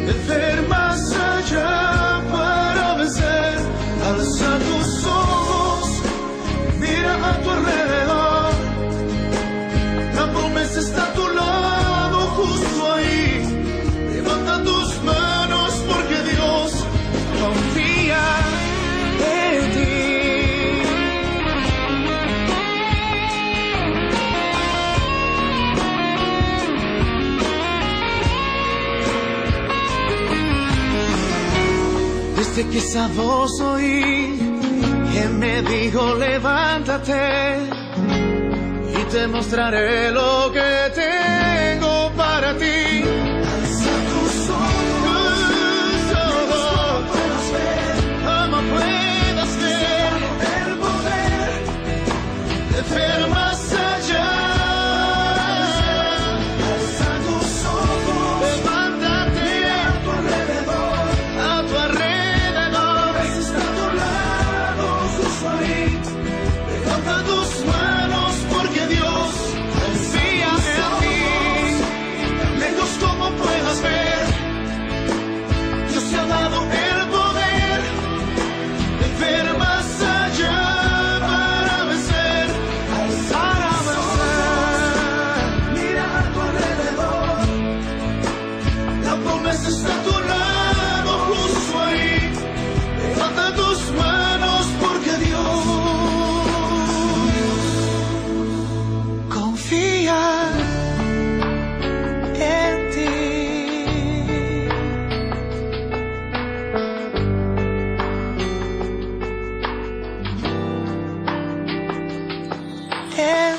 de ver más allá para vencer. Alza tus ojos, mira a tu alrededor. La promesa está a tu lado, justo ahí. Levanta tus manos porque Dios confía en ti. Desde que esa voz oí que me dijo levántate y te mostraré lo que tengo para ti. Alza tus ojos, como puedas ver el poder de ver más allá. Alza tus ojos, levántate a tu alrededor, a tu alrededor. Está a tu lado, justo ahí. Levanta tus manos porque Dios confía en ti. Tan lejos como puedas ver, Dios te ha dado el poder de ver más allá para vencer. Para vencer. Mira a tu alrededor. La promesa está a tu lado, justo ahí. Levanta tus manos porque Dios confía en ti. En